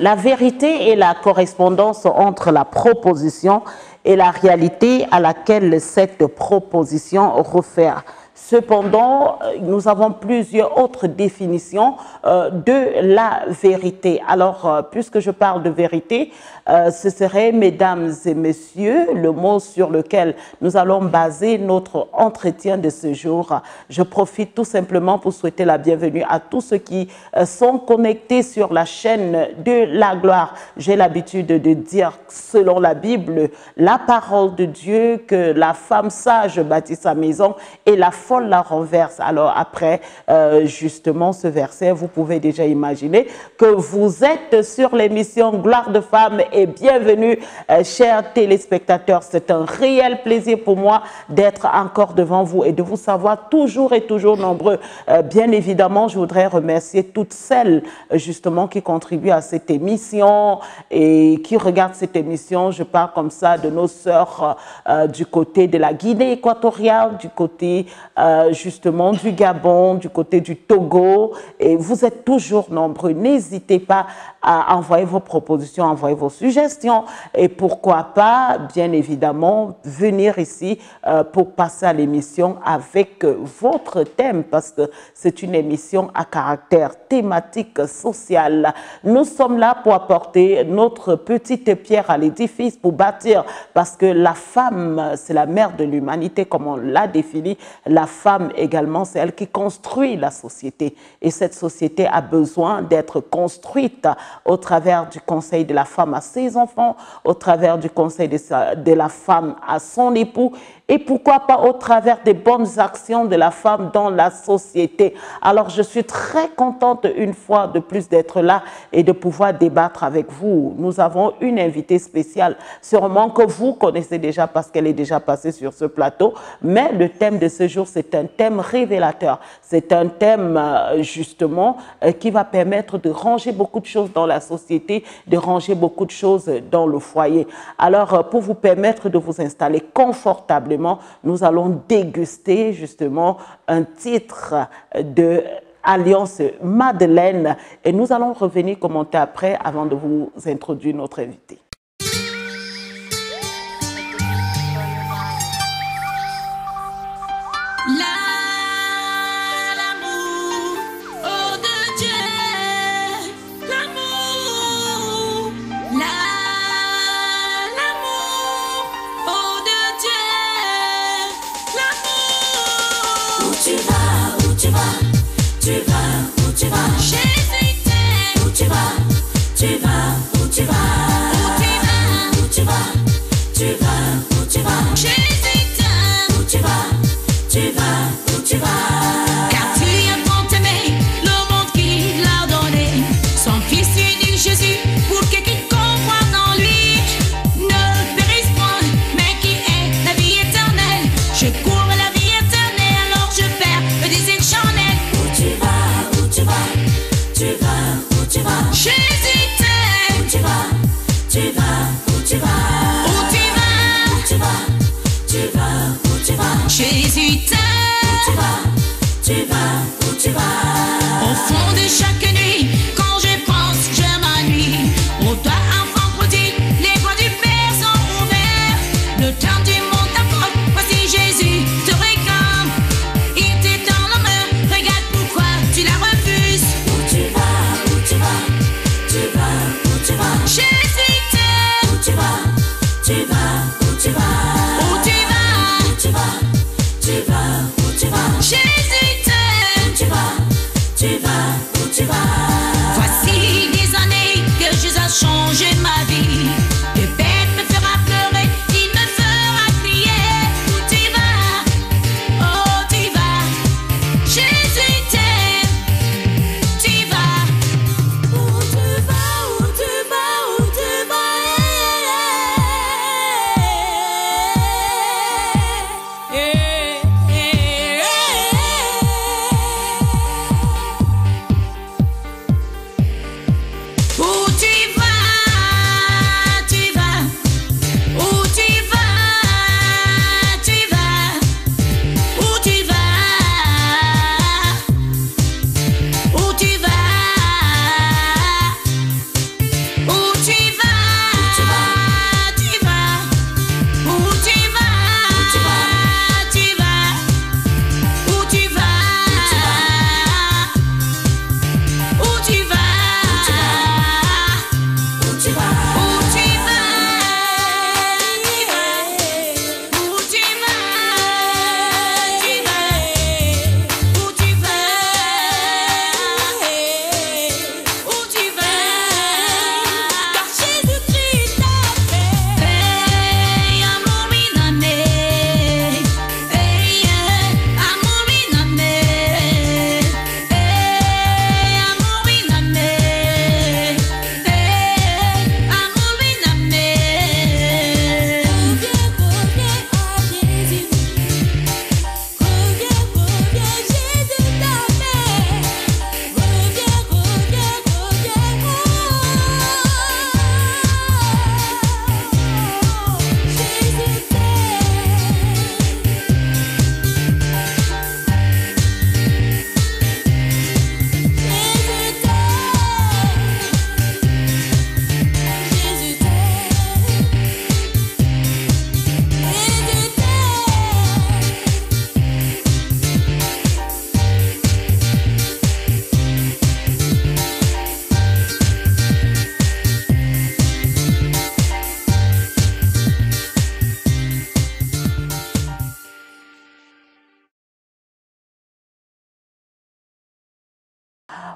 La vérité est la correspondance entre la proposition et la réalité à laquelle cette proposition réfère. Cependant, nous avons plusieurs autres définitions de la vérité. Alors, puisque je parle de vérité, ce serait, mesdames et messieurs, le mot sur lequel nous allons baser notre entretien de ce jour. Je profite tout simplement pour souhaiter la bienvenue à tous ceux qui sont connectés sur la chaîne de la gloire. J'ai l'habitude de dire, selon la Bible, la parole de Dieu, que la femme sage bâtit sa maison et la folle la renverse. Alors après, justement, ce verset, vous pouvez déjà imaginer que vous êtes sur l'émission Gloire de Femmes et bienvenue, chers téléspectateurs. C'est un réel plaisir pour moi d'être encore devant vous et de vous savoir toujours et toujours nombreux. Bien évidemment, je voudrais remercier toutes celles, justement, qui contribuent à cette émission et qui regardent cette émission. Je parle comme ça de nos sœurs du côté de la Guinée équatoriale, du côté justement du Gabon, du côté du Togo, et vous êtes toujours nombreux. N'hésitez pas à envoyer vos propositions, envoyer vos suggestions et pourquoi pas, bien évidemment, venir ici pour passer à l'émission avec votre thème, parce que c'est une émission à caractère thématique social. Nous sommes là pour apporter notre petite pierre à l'édifice, pour bâtir, parce que la femme, c'est la mère de l'humanité, comme on l'a défini. La femme également, c'est elle qui construit la société. Et cette société a besoin d'être construite au travers du conseil de la femme à ses enfants, au travers du conseil de la femme à son époux, et pourquoi pas au travers des bonnes actions de la femme dans la société. Alors, je suis très contente une fois de plus d'être là et de pouvoir débattre avec vous. Nous avons une invitée spéciale, sûrement que vous connaissez déjà parce qu'elle est déjà passée sur ce plateau, mais le thème de ce jour, c'est un thème révélateur. C'est un thème, justement, qui va permettre de ranger beaucoup de choses dans la société, de ranger beaucoup de choses dans le foyer. Alors, pour vous permettre de vous installer confortablement, nous allons déguster justement un titre de Alliance Madeleine et nous allons revenir commenter après avant de vous introduire notre invité.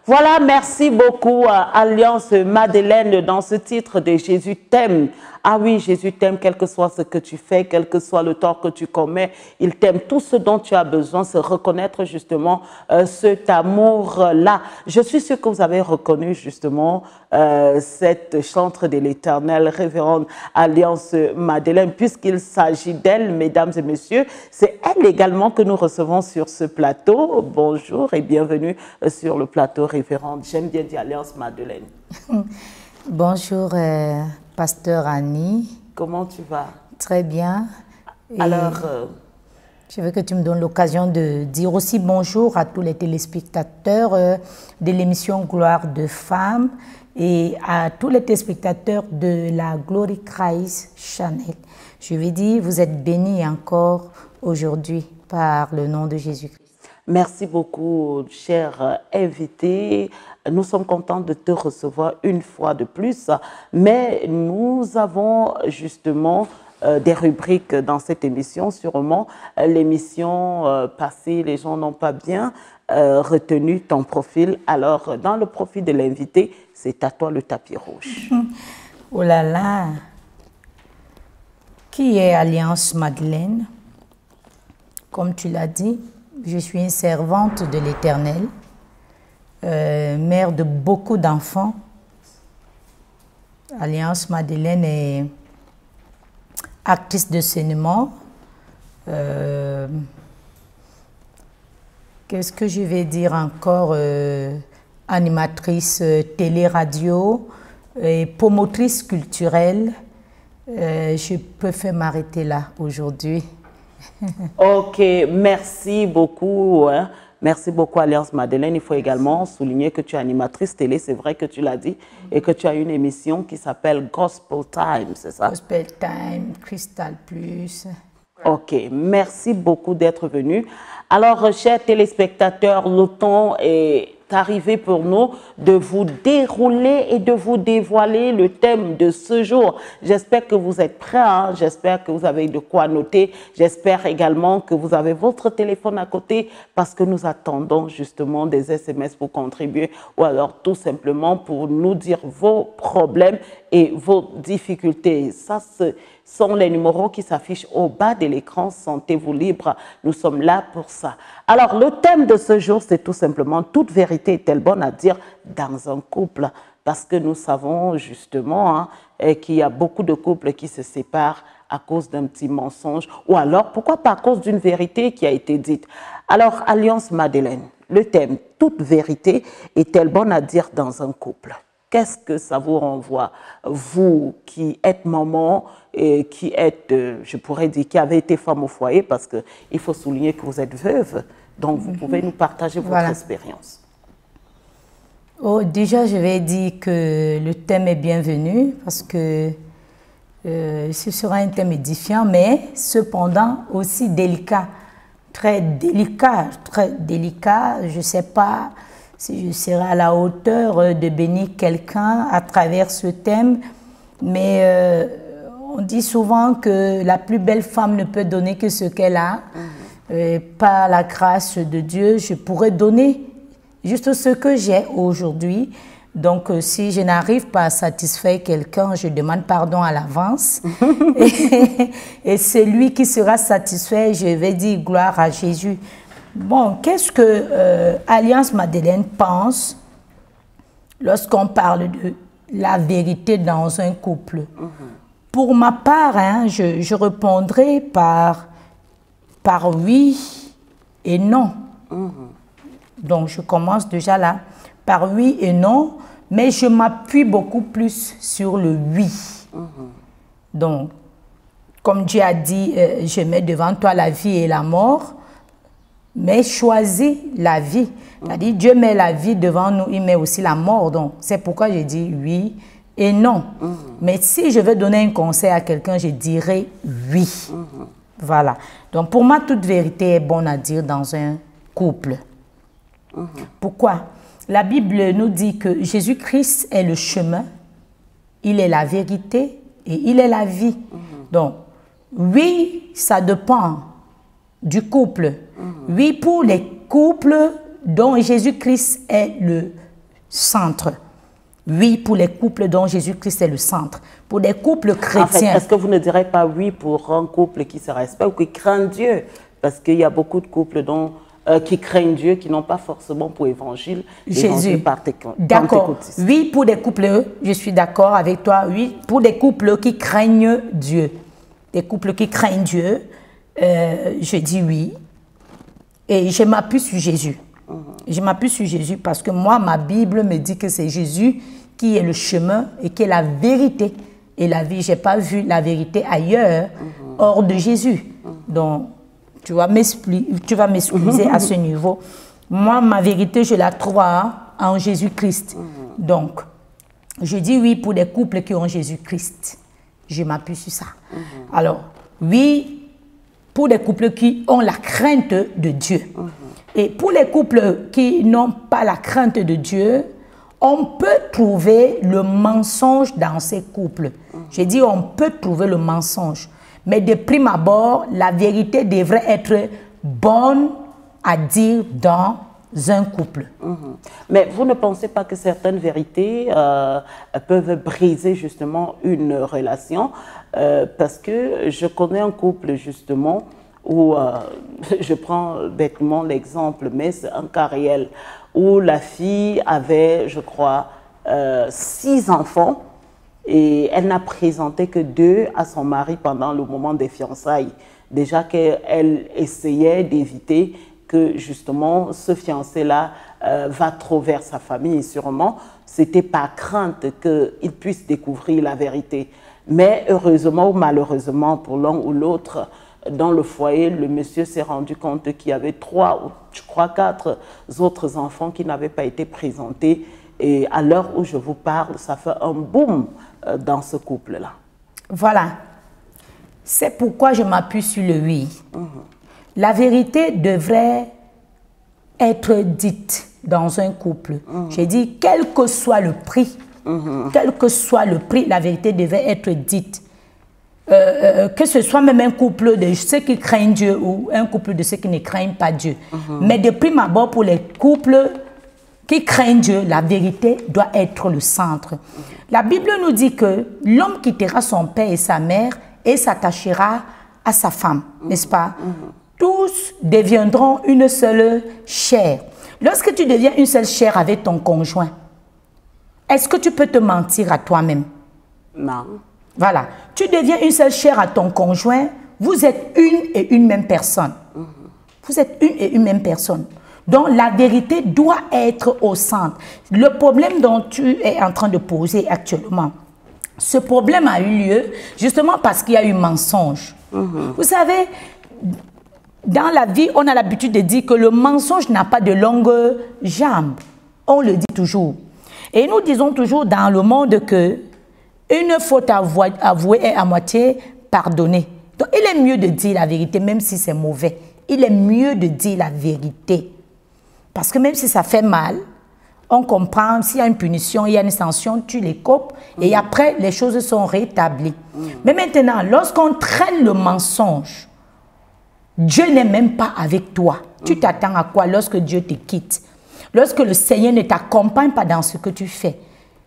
Voilà, merci beaucoup Alliance Madeleine dans ce titre de Jésus t'aime. Ah oui, Jésus t'aime, quel que soit ce que tu fais, quel que soit le tort que tu commets, il t'aime. Tout ce dont tu as besoin, c'est reconnaître justement cet amour-là. Je suis sûre que vous avez reconnu justement cette chantre de l'Éternel, révérende Alliance Madeleine, puisqu'il s'agit d'elle, mesdames et messieurs. C'est elle également que nous recevons sur ce plateau. Bonjour et bienvenue sur le plateau, révérende. J'aime bien dire Alliance Madeleine. Bonjour, Pasteur Annie. Comment tu vas? Très bien. Et alors, je veux que tu me donnes l'occasion de dire aussi bonjour à tous les téléspectateurs de l'émission Gloire de Femmes et à tous les téléspectateurs de la Glory Christ Channel. Je vais dire, vous êtes bénis encore aujourd'hui par le nom de Jésus-Christ. Merci beaucoup, cher invité. Nous sommes contents de te recevoir une fois de plus, mais nous avons justement des rubriques dans cette émission. Sûrement, l'émission passée, les gens n'ont pas bien retenu ton profil. Alors, dans le profil de l'invité, c'est à toi le tapis rouge. Oh là là! Qui est Alliance Madeleine? Comme tu l'as dit, je suis une servante de l'Éternel, mère de beaucoup d'enfants. Alliance Madeleine est actrice de cinéma. Qu'est-ce que je vais dire encore? Animatrice télé-radio et promotrice culturelle. Je peux faire m'arrêter là aujourd'hui. Ok, merci beaucoup. Hein. Merci beaucoup, Alliance Madeleine. Il faut également souligner que tu es animatrice télé, c'est vrai que tu l'as dit, et que tu as une émission qui s'appelle Gospel Time, c'est ça? Gospel Time, Crystal Plus. Ok, merci beaucoup d'être venu. Alors, chers téléspectateurs, le temps est arrivé pour nous de vous dérouler et de vous dévoiler le thème de ce jour. J'espère que vous êtes prêts, hein? J'espère que vous avez de quoi noter. J'espère également que vous avez votre téléphone à côté parce que nous attendons justement des SMS pour contribuer ou alors tout simplement pour nous dire vos problèmes et vos difficultés. Ça, ce sont les numéros qui s'affichent au bas de l'écran. Sentez-vous libre, nous sommes là pour ça. Alors, le thème de ce jour, c'est tout simplement « Toute vérité est-elle bonne à dire dans un couple ?» Parce que nous savons justement hein, qu'il y a beaucoup de couples qui se séparent à cause d'un petit mensonge ou alors, pourquoi pas à cause d'une vérité qui a été dite. Alors, Alliance Madeleine, le thème « Toute vérité est-elle bonne à dire dans un couple ?» Qu'est-ce que ça vous renvoie, vous qui êtes maman et qui êtes, je pourrais dire, qui avez été femme au foyer, parce qu'il faut souligner que vous êtes veuve, donc vous pouvez nous partager votre expérience. Oh, déjà, je vais dire que le thème est bienvenu, parce que ce sera un thème édifiant, mais cependant aussi délicat, très délicat, très délicat. Je ne sais pas si je serai à la hauteur de bénir quelqu'un à travers ce thème, mais on dit souvent que la plus belle femme ne peut donner que ce qu'elle a. Par la grâce de Dieu, je pourrais donner juste ce que j'ai aujourd'hui. Donc, si je n'arrive pas à satisfaire quelqu'un, je demande pardon à l'avance. Et celui qui sera satisfait, je vais dire gloire à Jésus. Bon, qu'est-ce que Alliance Madeleine pense lorsqu'on parle de la vérité dans un couple? Pour ma part, hein, je répondrai par oui et non. Donc, je commence déjà là, par oui et non, mais je m'appuie beaucoup plus sur le oui. Donc, comme Dieu a dit, je mets devant toi la vie et la mort, mais choisis la vie. C'est-à-dire, Dieu met la vie devant nous, il met aussi la mort. Donc, c'est pourquoi je dis oui et non. Mais si je veux donner un conseil à quelqu'un, je dirais oui. Voilà. Donc, pour moi, toute vérité est bonne à dire dans un couple. Pourquoi? La Bible nous dit que Jésus-Christ est le chemin, il est la vérité et il est la vie. Donc, oui, ça dépend du couple. Oui, pour les couples dont Jésus-Christ est le centre. Oui, pour les couples dont Jésus-Christ est le centre. Pour des couples chrétiens. En fait, est-ce que vous ne direz pas oui pour un couple qui se respecte ou qui craint Dieu? Parce qu'il y a beaucoup de couples qui craignent Dieu, qui n'ont pas forcément pour évangile Jésus. D'accord. Oui, pour des couples, je suis d'accord avec toi. Oui, pour des couples qui craignent Dieu. Des couples qui craignent Dieu, je dis oui. Et je m'appuie sur Jésus. Je m'appuie sur Jésus parce que moi, ma Bible me dit que c'est Jésus qui est le chemin et qui est la vérité et la vie. Je n'ai pas vu la vérité ailleurs, hors de Jésus. Donc, tu vas m'excuser à ce niveau. Moi, ma vérité, je la trouve en Jésus-Christ. Donc, je dis oui pour des couples qui ont Jésus-Christ. Je m'appuie sur ça. Alors, oui, pour des couples qui ont la crainte de Dieu. Et pour les couples qui n'ont pas la crainte de Dieu, on peut trouver le mensonge dans ces couples. J'ai dit on peut trouver le mensonge. Mais de prime abord, la vérité devrait être bonne à dire dans un couple. Mais vous ne pensez pas que certaines vérités peuvent briser justement une relation? Parce que je connais un couple justement où, je prends bêtement l'exemple, mais c'est un cas réel, où la fille avait, je crois, 6 enfants et elle n'a présenté que 2 à son mari pendant le moment des fiançailles. Déjà qu'elle essayait d'éviter que justement ce fiancé-là va trop vers sa famille et sûrement c'était par crainte qu'il puisse découvrir la vérité. Mais heureusement ou malheureusement pour l'un ou l'autre, dans le foyer, le monsieur s'est rendu compte qu'il y avait 3 ou je crois 4 autres enfants qui n'avaient pas été présentés. Et à l'heure où je vous parle, ça fait un boom dans ce couple-là. Voilà. C'est pourquoi je m'appuie sur le oui. La vérité devrait être dite dans un couple. J'ai dit, quel que soit le prix, la vérité devait être dite. Que ce soit même un couple de ceux qui craignent Dieu ou un couple de ceux qui ne craignent pas Dieu. Mais de prime abord, pour les couples qui craignent Dieu, la vérité doit être le centre. La Bible nous dit que l'homme quittera son père et sa mère et s'attachera à sa femme, n'est-ce pas? Tous deviendront une seule chair. Lorsque tu deviens une seule chair avec ton conjoint, est-ce que tu peux te mentir à toi-même? Non. Voilà. Tu deviens une seule chair à ton conjoint, vous êtes une et une même personne. Vous êtes une et une même personne. Donc, la vérité doit être au centre. Le problème dont tu es en train de poser actuellement, ce problème a eu lieu justement parce qu'il y a eu mensonge. Vous savez, dans la vie, on a l'habitude de dire que le mensonge n'a pas de longue jambe. On le dit toujours. Et nous disons toujours dans le monde que une faute avouée est à moitié pardonnée. Donc, il est mieux de dire la vérité, même si c'est mauvais. Il est mieux de dire la vérité. Parce que même si ça fait mal, on comprend, s'il y a une punition, il y a une sanction, tu les copes et après, les choses sont rétablies. Mais maintenant, lorsqu'on traîne le mensonge, Dieu n'est même pas avec toi. Tu t'attends à quoi lorsque Dieu te quitte? Lorsque le Seigneur ne t'accompagne pas dans ce que tu fais.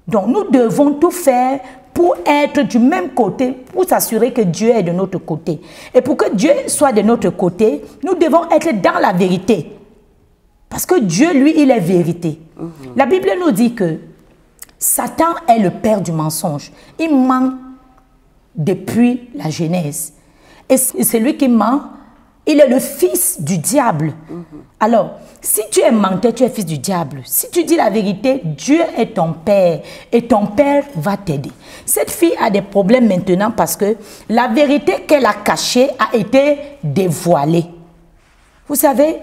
Donc, nous devons tout faire pour être du même côté, pour s'assurer que Dieu est de notre côté. Et pour que Dieu soit de notre côté, nous devons être dans la vérité. Parce que Dieu, lui, il est vérité. La Bible nous dit que Satan est le père du mensonge. Il ment depuis la Genèse. Et c'est lui qui ment. Il est le fils du diable. Alors, si tu es menteur, tu es fils du diable. Si tu dis la vérité, Dieu est ton père et ton père va t'aider. Cette fille a des problèmes maintenant parce que la vérité qu'elle a cachée a été dévoilée. Vous savez,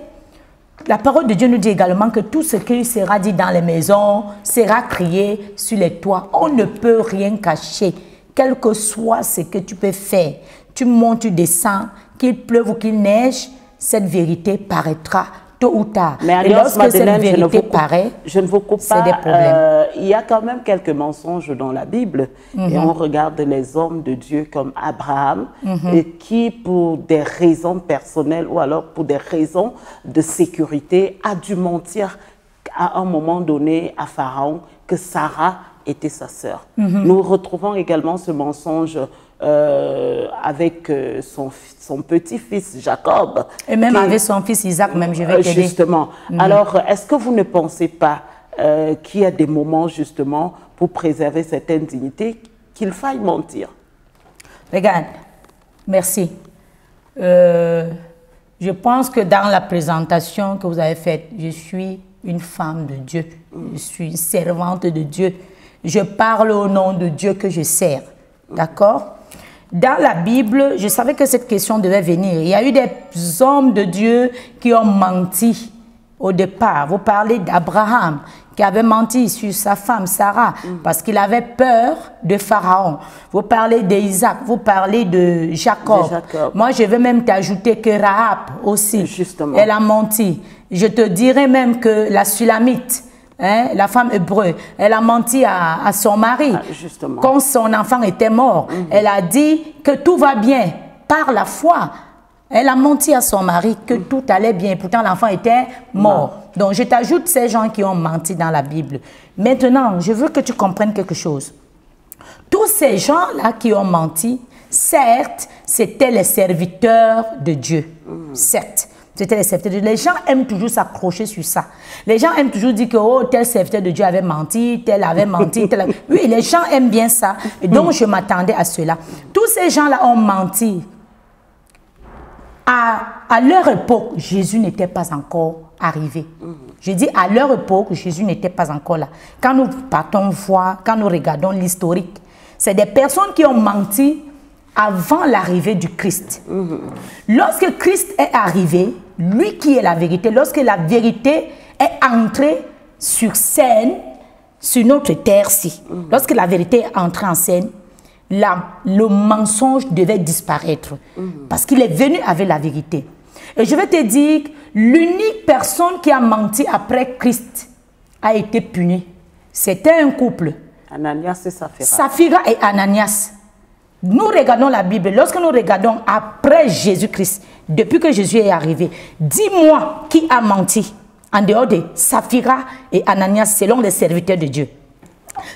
la parole de Dieu nous dit également que tout ce qui sera dit dans les maisons sera crié sur les toits. On ne peut rien cacher, quel que soit ce que tu peux faire. Tu montes, tu descends, qu'il pleuve ou qu'il neige, cette vérité paraîtra. tôt ou tard. Mais et lorsque cette vérité paraît, je ne vous coupe pas. C'est des problèmes. Il y a quand même quelques mensonges dans la Bible. Et on regarde les hommes de Dieu comme Abraham, et qui, pour des raisons personnelles ou alors pour des raisons de sécurité, a dû mentir à un moment donné à Pharaon que Sarah était sa sœur. Nous retrouvons également ce mensonge avec son petit-fils Jacob. Et même avec son fils Isaac, même, je vais t'aider. Justement. Alors, est-ce que vous ne pensez pas qu'il y a des moments, justement, pour préserver cette indignité, qu'il faille mentir? Regarde, merci. Je pense que dans la présentation que vous avez faite, je suis une femme de Dieu. Je suis une servante de Dieu. Je parle au nom de Dieu que je sers. D'accord? Dans la Bible, je savais que cette question devait venir. Il y a eu des hommes de Dieu qui ont menti au départ. Vous parlez d'Abraham, qui avait menti sur sa femme Sarah, parce qu'il avait peur de Pharaon. Vous parlez d'Isaac, vous parlez de Jacob. Moi, je vais même t'ajouter que Rahab aussi, justement, elle a menti. Je te dirais même que la Sulamite, hein, la femme hébreu, elle a menti à son mari. Quand son enfant était mort, elle a dit que tout va bien par la foi. Elle a menti à son mari que tout allait bien. Pourtant, l'enfant était mort. Donc, je t'ajoute ces gens qui ont menti dans la Bible. Maintenant, je veux que tu comprennes quelque chose. Tous ces gens-là qui ont menti, certes, c'était les serviteurs de Dieu. Certes. C'était les serviteurs de Dieu. Les gens aiment toujours s'accrocher sur ça. Les gens aiment toujours dire que oh, tel serviteur de Dieu avait menti, tel avait menti. Tel... Oui, les gens aiment bien ça. Et donc, je m'attendais à cela. Tous ces gens-là ont menti. À leur époque, Jésus n'était pas encore arrivé. Je dis à leur époque, Jésus n'était pas encore là. Quand nous partons voir, quand nous regardons l'historique, c'est des personnes qui ont menti avant l'arrivée du Christ. Lorsque Christ est arrivé, lui qui est la vérité, lorsque la vérité est entrée sur scène, sur notre terre-ci, lorsque la vérité est entrée en scène, le mensonge devait disparaître parce qu'il est venu avec la vérité. Et je vais te dire, l'unique personne qui a menti après Christ a été punie. C'était un couple. Ananias et Saphira. Saphira et Ananias. Nous regardons la Bible, lorsque nous regardons après Jésus-Christ, depuis que Jésus est arrivé, dis-moi qui a menti en dehors de Saphira et Ananias selon les serviteurs de Dieu.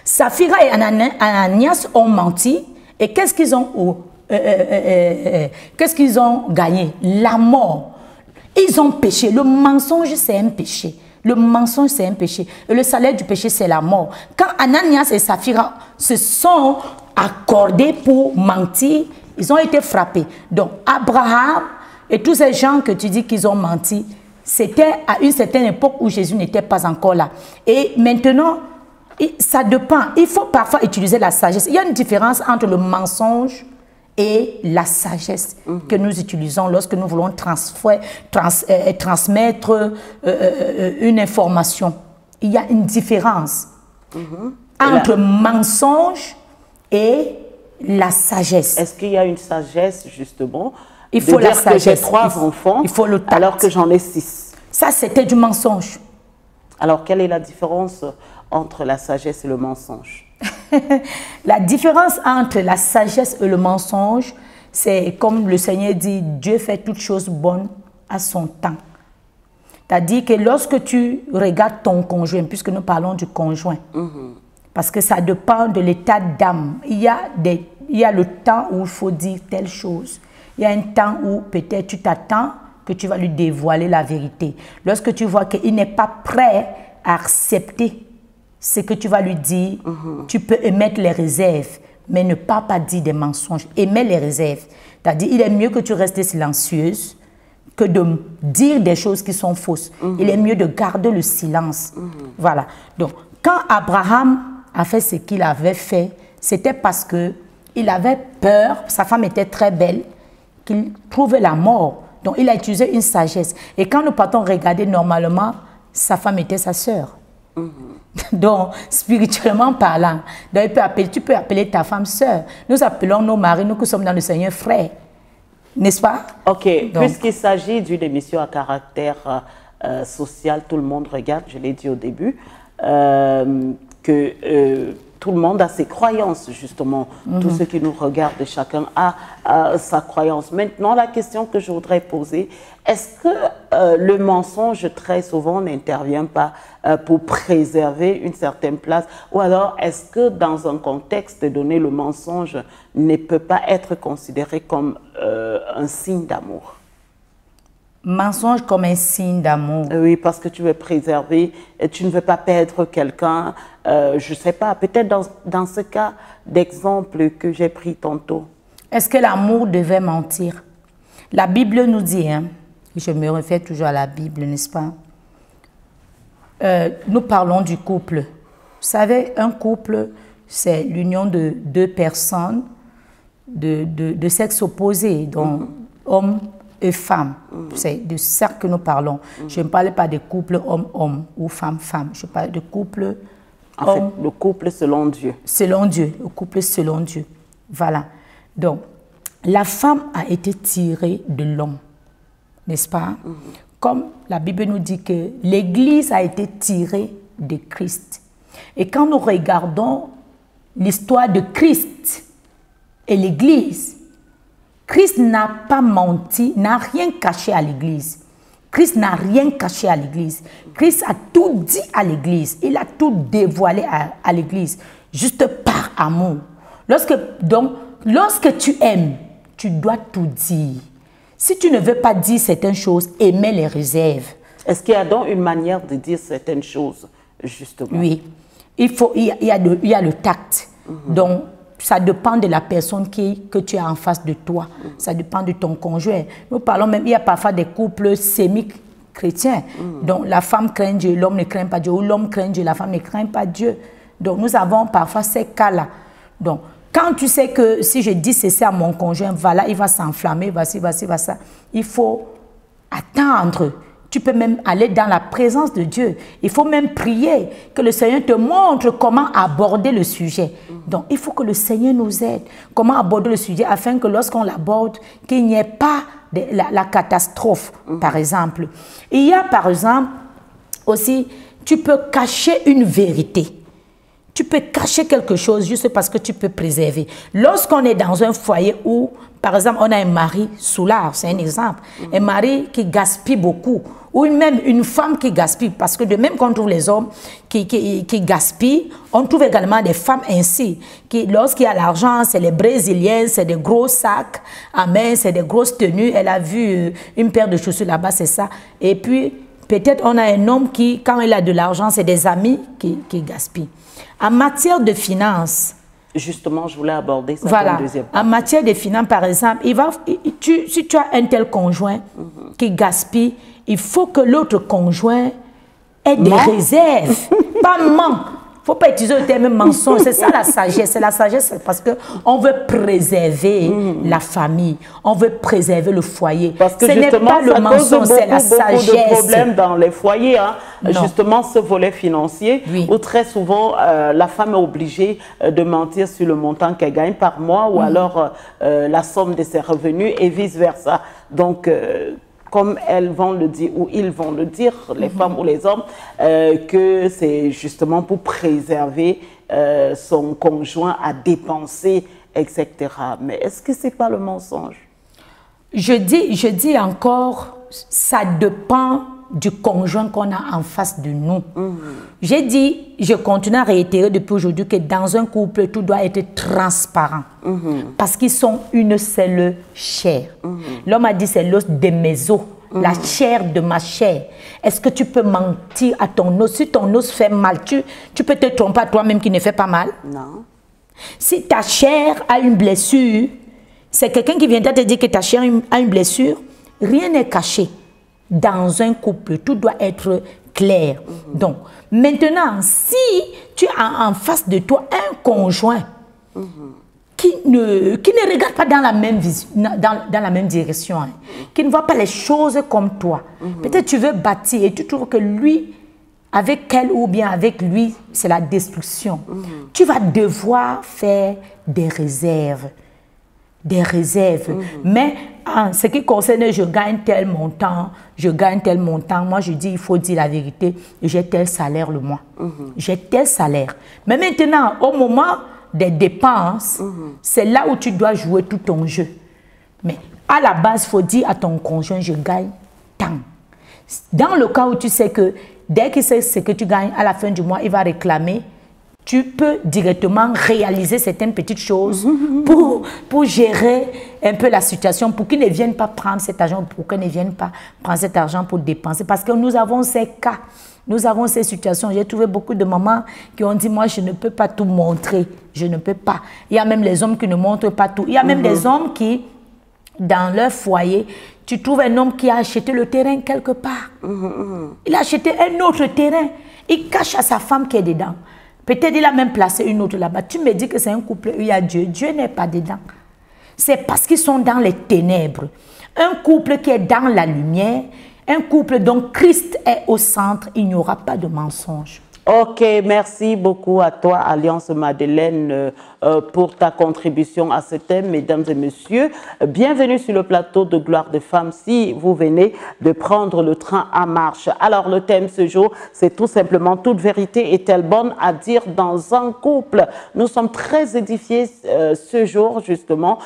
Saphira et Ananias ont menti et qu'est-ce qu'ils ont gagné? La mort. Ils ont péché. Le mensonge, c'est un péché. Le mensonge, c'est un péché. Et le salaire du péché, c'est la mort. Quand Ananias et Saphira se sont accordés pour mentir, ils ont été frappés. Donc, Abraham et tous ces gens que tu dis qu'ils ont menti, c'était à une certaine époque où Jésus n'était pas encore là. Et maintenant, ça dépend. Il faut parfois utiliser la sagesse. Il y a une différence entre le mensonge et la sagesse que nous utilisons lorsque nous voulons transmettre une information. Il y a une différence entre mensonge et la sagesse. Est-ce qu'il y a une sagesse, justement? Il faut la sagesse. J'ai 3 enfants, il faut le tact. Alors que j'en ai 6. Ça, c'était du mensonge. Alors, quelle est la différence entre la sagesse et le mensonge? La différence entre la sagesse et le mensonge, c'est comme le Seigneur dit, Dieu fait toutes choses bonnes à son temps. C'est-à-dire que lorsque tu regardes ton conjoint, puisque nous parlons du conjoint, parce que ça dépend de l'état d'âme. Il y a le temps où il faut dire telle chose. Il y a un temps où peut-être tu t'attends que tu vas lui dévoiler la vérité. Lorsque tu vois qu'il n'est pas prêt à accepter ce que tu vas lui dire, tu peux émettre les réserves, mais ne pas dire des mensonges. Émets les réserves. C'est-à-dire, il est mieux que tu restes silencieuse que de dire des choses qui sont fausses. Il est mieux de garder le silence. Voilà. Donc, quand Abraham a fait ce qu'il avait fait, c'était parce qu'il avait peur, sa femme était très belle, qu'il trouvait la mort. Donc, il a utilisé une sagesse. Et quand nous partons regarder normalement, sa femme était sa sœur. Donc, spirituellement parlant, donc tu peux appeler ta femme sœur. Nous appelons nos maris, nous qui sommes dans le Seigneur, frères. N'est-ce pas? Ok, puisqu'il s'agit d'une émission à caractère social, tout le monde regarde, je l'ai dit au début, tout le monde a ses croyances, justement. Tout ce qui nous regarde, chacun a sa croyance. Maintenant, la question que je voudrais poser, est-ce que le mensonge, très souvent, n'intervient pas pour préserver une certaine place? Ou alors, est-ce que dans un contexte donné, le mensonge ne peut pas être considéré comme un signe d'amour? Mensonge comme un signe d'amour. Oui, parce que tu veux préserver, et tu ne veux pas perdre quelqu'un. Je ne sais pas, peut-être dans ce cas d'exemple que j'ai pris tantôt. Est-ce que l'amour devait mentir? La Bible nous dit, hein, je me réfère toujours à la Bible, n'est-ce pas? Nous parlons du couple. Vous savez, un couple, c'est l'union de deux personnes de sexe opposé, donc homme et femme. C'est de ça que nous parlons. Je ne parle pas de couple homme-homme ou femme-femme. Je parle de couple en fait, le couple selon Dieu. Selon Dieu, le couple selon Dieu. Voilà. Donc, la femme a été tirée de l'homme, n'est-ce pas? Comme la Bible nous dit que l'Église a été tirée de Christ. Et quand nous regardons l'histoire de Christ et l'Église, Christ n'a pas menti, n'a rien caché à l'Église. Christ n'a rien caché à l'Église. Christ a tout dit à l'Église. Il a tout dévoilé à l'Église, juste par amour. Lorsque tu aimes, tu dois tout dire. Si tu ne veux pas dire certaines choses, aimez les réserves. Est-ce qu'il y a donc une manière de dire certaines choses, justement? Oui. Il y a le tact. Donc, ça dépend de la personne que tu as en face de toi. Ça dépend de ton conjoint. Nous parlons même, il y a parfois des couples sémi-chrétiens. Donc, la femme craint Dieu, l'homme ne craint pas Dieu. Ou l'homme craint Dieu, la femme ne craint pas Dieu. Donc, nous avons parfois ces cas-là. Donc, quand tu sais que si je dis ceci à mon conjoint, voilà, il va s'enflammer, voici, ça. Il faut attendre. Tu peux même aller dans la présence de Dieu. Il faut même prier que le Seigneur te montre comment aborder le sujet. Donc, il faut que le Seigneur nous aide. Comment aborder le sujet afin que lorsqu'on l'aborde, qu'il n'y ait pas la catastrophe, par exemple. Il y a, par exemple, aussi, tu peux cacher une vérité. Tu peux cacher quelque chose juste parce que tu peux préserver. Lorsqu'on est dans un foyer où, par exemple, on a un mari soulard, c'est un exemple, un mari qui gaspille beaucoup, ou même une femme qui gaspille, parce que de même qu'on trouve les hommes qui gaspillent, on trouve également des femmes ainsi, qui lorsqu'il y a l'argent, c'est les brésiliennes, c'est des gros sacs à main, c'est des grosses tenues, elle a vu une paire de chaussures là-bas, c'est ça, et puis peut-être on a un homme qui, quand il a de l'argent, c'est des amis qui gaspillent. En matière de finances, justement, je voulais aborder ça voilà, comme deuxième point. En matière de finances, par exemple, si tu as un tel conjoint qui gaspille, il faut que l'autre conjoint ait des réserves, pas ment. Il ne faut pas utiliser le terme mensonge. C'est ça la sagesse. C'est la sagesse parce qu'on veut préserver la famille. On veut préserver le foyer. Parce que ce n'est pas le mensonge, c'est la sagesse. Il y a beaucoup de problèmes dans les foyers. Hein. Justement, ce volet financier, où très souvent, la femme est obligée de mentir sur le montant qu'elle gagne par mois ou alors la somme de ses revenus et vice-versa. Donc, comme elles vont le dire, ou ils vont le dire, les femmes ou les hommes, que c'est justement pour préserver son conjoint à dépenser, etc. Mais est-ce que ce n'est pas le mensonge? Je dis encore, ça dépend du conjoint qu'on a en face de nous. J'ai dit, je continue à réitérer depuis aujourd'hui que dans un couple, tout doit être transparent. Parce qu'ils sont une seule chair. L'homme a dit, c'est l'os de mes os, la chair de ma chair. Est-ce que tu peux mentir à ton os? Si ton os fait mal, tu peux te tromper à toi-même qui ne fait pas mal? Non. Si ta chair a une blessure, c'est quelqu'un qui viendra te dire que ta chair a une blessure, rien n'est caché. Dans un couple, tout doit être clair. Donc, maintenant, si tu as en face de toi un conjoint qui ne regarde pas dans la même, dans la même direction, hein, qui ne voit pas les choses comme toi, peut-être tu veux bâtir et tu trouves que lui, avec elle ou bien avec lui, c'est la destruction. Tu vas devoir faire des réserves. des réserves. Mais en ce qui concerne je gagne tel montant, moi je dis il faut dire la vérité, j'ai tel salaire le mois. J'ai tel salaire. Mais maintenant, au moment des dépenses, c'est là où tu dois jouer tout ton jeu. Mais à la base, il faut dire à ton conjoint, je gagne tant. Dans le cas où tu sais que dès qu'il sait ce que tu gagnes, à la fin du mois, il va réclamer, tu peux directement réaliser certaines petites choses pour gérer un peu la situation, pour qu'ils ne viennent pas prendre cet argent, pour qu'ils ne viennent pas prendre cet argent pour dépenser. Parce que nous avons ces cas, nous avons ces situations. J'ai trouvé beaucoup de mamans qui ont dit, moi, je ne peux pas tout montrer, je ne peux pas. Il y a même les hommes qui ne montrent pas tout. Il y a même des hommes qui, dans leur foyer, tu trouves un homme qui a acheté le terrain quelque part. Il a acheté un autre terrain. Il cache à sa femme qui est dedans. Peut-être il a même placé une autre là-bas. Tu me dis que c'est un couple où il y a Dieu. Dieu n'est pas dedans. C'est parce qu'ils sont dans les ténèbres. Un couple qui est dans la lumière, un couple dont Christ est au centre, il n'y aura pas de mensonge. Ok, merci beaucoup à toi, Alliance Madeleine, pour ta contribution à ce thème, mesdames et messieurs. Bienvenue sur le plateau de Gloire des femmes, si vous venez de prendre le train en marche. Alors, le thème ce jour, c'est tout simplement « Toute vérité est-elle bonne à dire dans un couple ?» Nous sommes très édifiés ce jour, justement,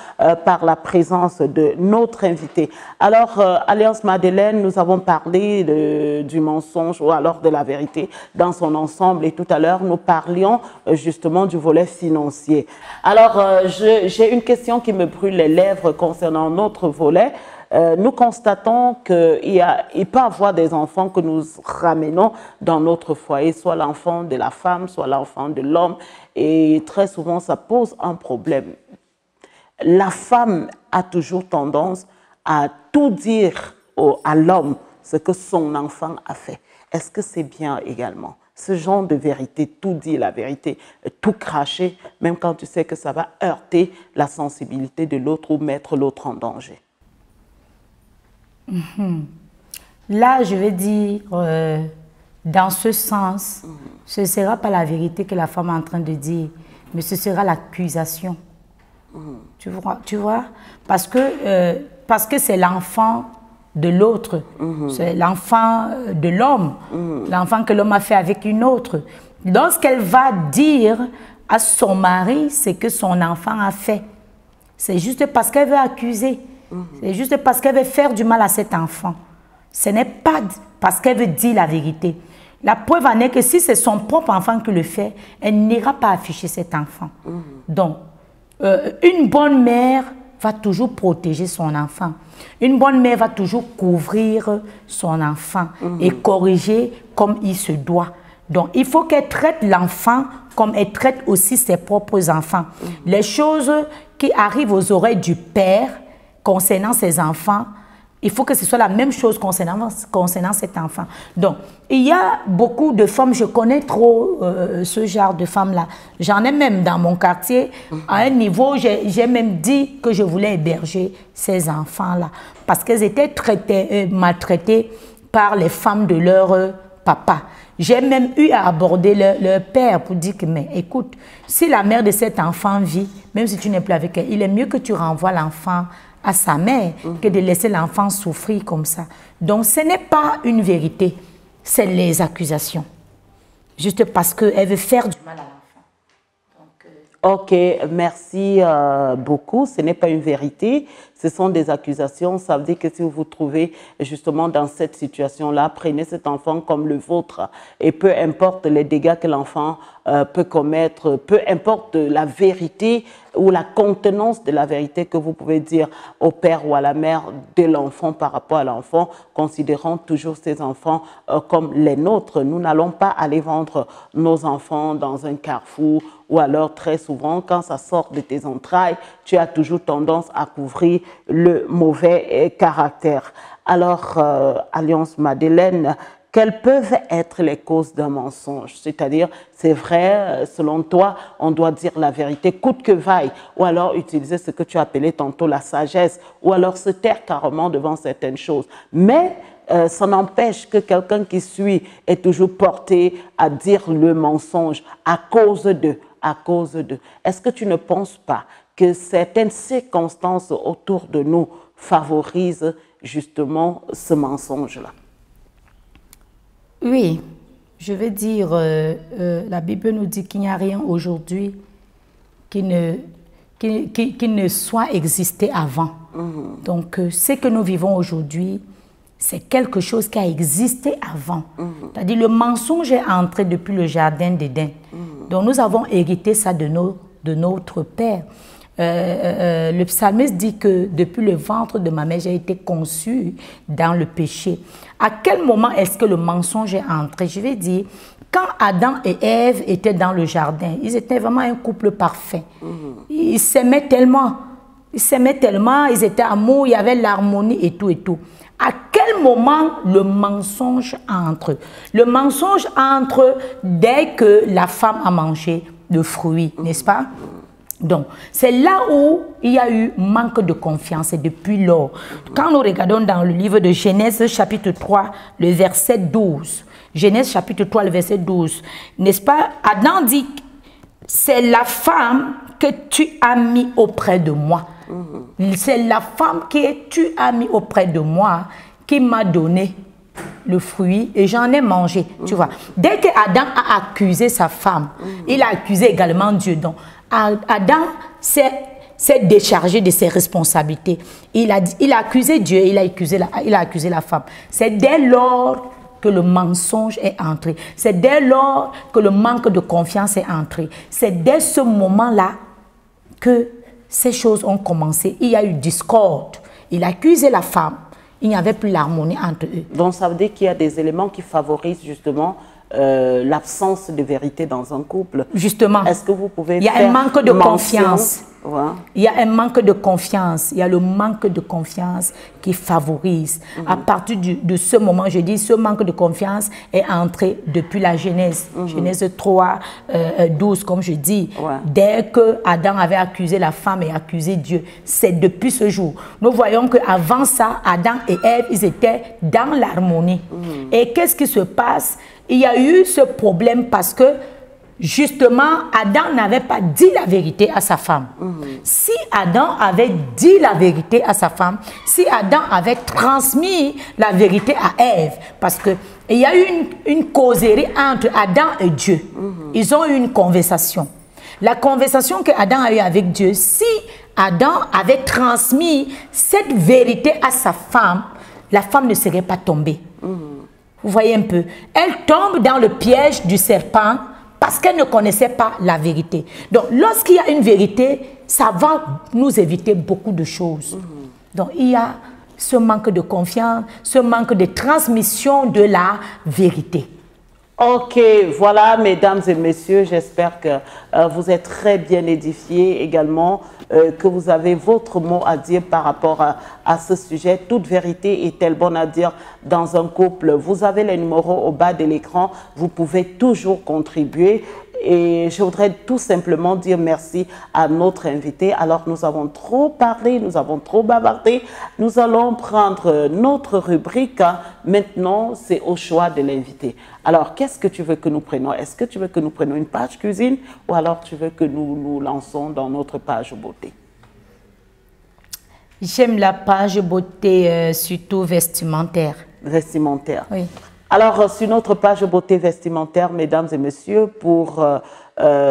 par la présence de notre invité. Alors, Alliance Madeleine, nous avons parlé du mensonge ou alors de la vérité dans son ensemble. Et tout à l'heure, nous parlions justement du volet financier. Alors, j'ai une question qui me brûle les lèvres concernant notre volet. Nous constatons qu'il peut y avoir des enfants que nous ramenons dans notre foyer, soit l'enfant de la femme, soit l'enfant de l'homme. Et très souvent, ça pose un problème. La femme a toujours tendance à tout dire à l'homme ce que son enfant a fait. Est-ce que c'est bien également? Ce genre de vérité, tout dire la vérité, tout cracher, même quand tu sais que ça va heurter la sensibilité de l'autre ou mettre l'autre en danger. Là, je vais dire, dans ce sens, ce ne sera pas la vérité que la femme est en train de dire, mais ce sera l'accusation. Tu vois? Parce que c'est l'enfant de l'autre, c'est l'enfant de l'homme, l'enfant que l'homme a fait avec une autre. Donc, ce qu'elle va dire à son mari, c'est que son enfant a fait. C'est juste parce qu'elle veut accuser, c'est juste parce qu'elle veut faire du mal à cet enfant. Ce n'est pas parce qu'elle veut dire la vérité. La preuve en est que si c'est son propre enfant qui le fait, elle n'ira pas afficher cet enfant. Donc, une bonne mère va toujours protéger son enfant. Une bonne mère va toujours couvrir son enfant et corriger comme il se doit. Donc, il faut qu'elle traite l'enfant comme elle traite aussi ses propres enfants. Les choses qui arrivent aux oreilles du père concernant ses enfants, il faut que ce soit la même chose concernant cet enfant. Donc, il y a beaucoup de femmes, je connais trop ce genre de femmes-là. J'en ai même dans mon quartier. À un niveau, j'ai même dit que je voulais héberger ces enfants-là. Parce qu'elles étaient maltraitées par les femmes de leur papa. J'ai même eu à aborder leur père pour dire que, mais écoute, si la mère de cet enfant vit, même si tu n'es plus avec elle, il est mieux que tu renvoies l'enfant à sa mère que de laisser l'enfant souffrir comme ça. Donc, ce n'est pas une vérité, c'est les accusations. Juste parce qu'elle veut faire du mal à l'enfant. Ok, merci beaucoup. Ce n'est pas une vérité, ce sont des accusations. Ça veut dire que si vous vous trouvez justement dans cette situation-là, prenez cet enfant comme le vôtre et peu importe les dégâts que l'enfant peut commettre, peu importe la vérité ou la contenance de la vérité que vous pouvez dire au père ou à la mère de l'enfant par rapport à l'enfant, considérons toujours ces enfants comme les nôtres. Nous n'allons pas aller vendre nos enfants dans un carrefour ou alors très souvent, quand ça sort de tes entrailles, tu as toujours tendance à couvrir le mauvais caractère. Alors, Alliance Madeleine, quelles peuvent être les causes d'un mensonge? C'est-à-dire, c'est vrai, selon toi, on doit dire la vérité coûte que vaille, ou alors utiliser ce que tu appelais tantôt la sagesse, ou alors se taire carrément devant certaines choses. Mais ça n'empêche que quelqu'un qui suit est toujours porté à dire le mensonge à cause de. Est-ce que tu ne penses pas que certaines circonstances autour de nous favorisent justement ce mensonge-là? Oui, je veux dire, la Bible nous dit qu'il n'y a rien aujourd'hui qui ne soit existé avant. Donc, ce que nous vivons aujourd'hui, c'est quelque chose qui a existé avant. C'est-à-dire, le mensonge est entré depuis le jardin d'Éden. Donc, nous avons hérité ça de notre Père. Le psalmiste dit que depuis le ventre de ma mère, j'ai été conçu dans le péché. À quel moment est-ce que le mensonge est entré? Je vais dire, quand Adam et Ève étaient dans le jardin, ils étaient vraiment un couple parfait. Ils s'aimaient tellement, ils étaient amoureux, il y avait l'harmonie et tout et tout. À quel moment le mensonge entre? Le mensonge entre dès que la femme a mangé le fruit, n'est-ce pas? Donc, c'est là où il y a eu manque de confiance et depuis lors. Quand nous regardons dans le livre de Genèse chapitre 3, le verset 12, Genèse chapitre 3, le verset 12, n'est-ce pas? Adam dit, c'est la femme que tu as mis auprès de moi. C'est la femme que tu as mis auprès de moi qui m'a donné le fruit et j'en ai mangé, tu vois. Dès que Adam a accusé sa femme, il a accusé également Dieu. Donc, Adam s'est déchargé de ses responsabilités. Il a accusé Dieu, il a accusé la femme. C'est dès lors que le mensonge est entré. C'est dès lors que le manque de confiance est entré. C'est dès ce moment-là que ces choses ont commencé. Il y a eu discorde. Il a accusé la femme. Il n'y avait plus l'harmonie entre eux. Donc ça veut dire qu'il y a des éléments qui favorisent justement l'absence de vérité dans un couple. Justement. Est-ce que vous pouvez Il y a faire un manque de mention? confiance. Ouais. Il y a un manque de confiance. Il y a le manque de confiance qui favorise. À partir de ce moment, je dis, ce manque de confiance est entré depuis la Genèse. Genèse 3, 12, comme je dis. Ouais. Dès que Adam avait accusé la femme et accusé Dieu, c'est depuis ce jour. Nous voyons qu'avant ça, Adam et Ève, ils étaient dans l'harmonie. Et qu'est-ce qui se passe? Il y a eu ce problème parce que justement, Adam n'avait pas dit la vérité à sa femme. Si Adam avait dit la vérité à sa femme, si Adam avait transmis la vérité à Ève, parce qu'il y a eu une causerie entre Adam et Dieu. Ils ont eu une conversation. La conversation que Adam a eue avec Dieu, si Adam avait transmis cette vérité à sa femme, la femme ne serait pas tombée. Vous voyez un peu. Elle tombe dans le piège du serpent parce qu'elle ne connaissait pas la vérité. Donc, lorsqu'il y a une vérité, ça va nous éviter beaucoup de choses. Donc, il y a ce manque de confiance, ce manque de transmission de la vérité. Ok, voilà, mesdames et messieurs, j'espère que vous êtes très bien édifiés également, que vous avez votre mot à dire par rapport à ce sujet. Toute vérité est-elle bonne à dire dans un couple? Vous avez les numéros au bas de l'écran, vous pouvez toujours contribuer. Et je voudrais tout simplement dire merci à notre invité. Alors, nous avons trop parlé, nous avons trop bavardé. Nous allons prendre notre rubrique. Maintenant, c'est au choix de l'invité. Alors, qu'est-ce que tu veux que nous prenions? Est-ce que tu veux que nous prenions une page cuisine ou alors tu veux que nous nous lançons dans notre page beauté? J'aime la page beauté, surtout vestimentaire. Vestimentaire. Oui. Alors, sur notre page beauté vestimentaire, mesdames et messieurs, pour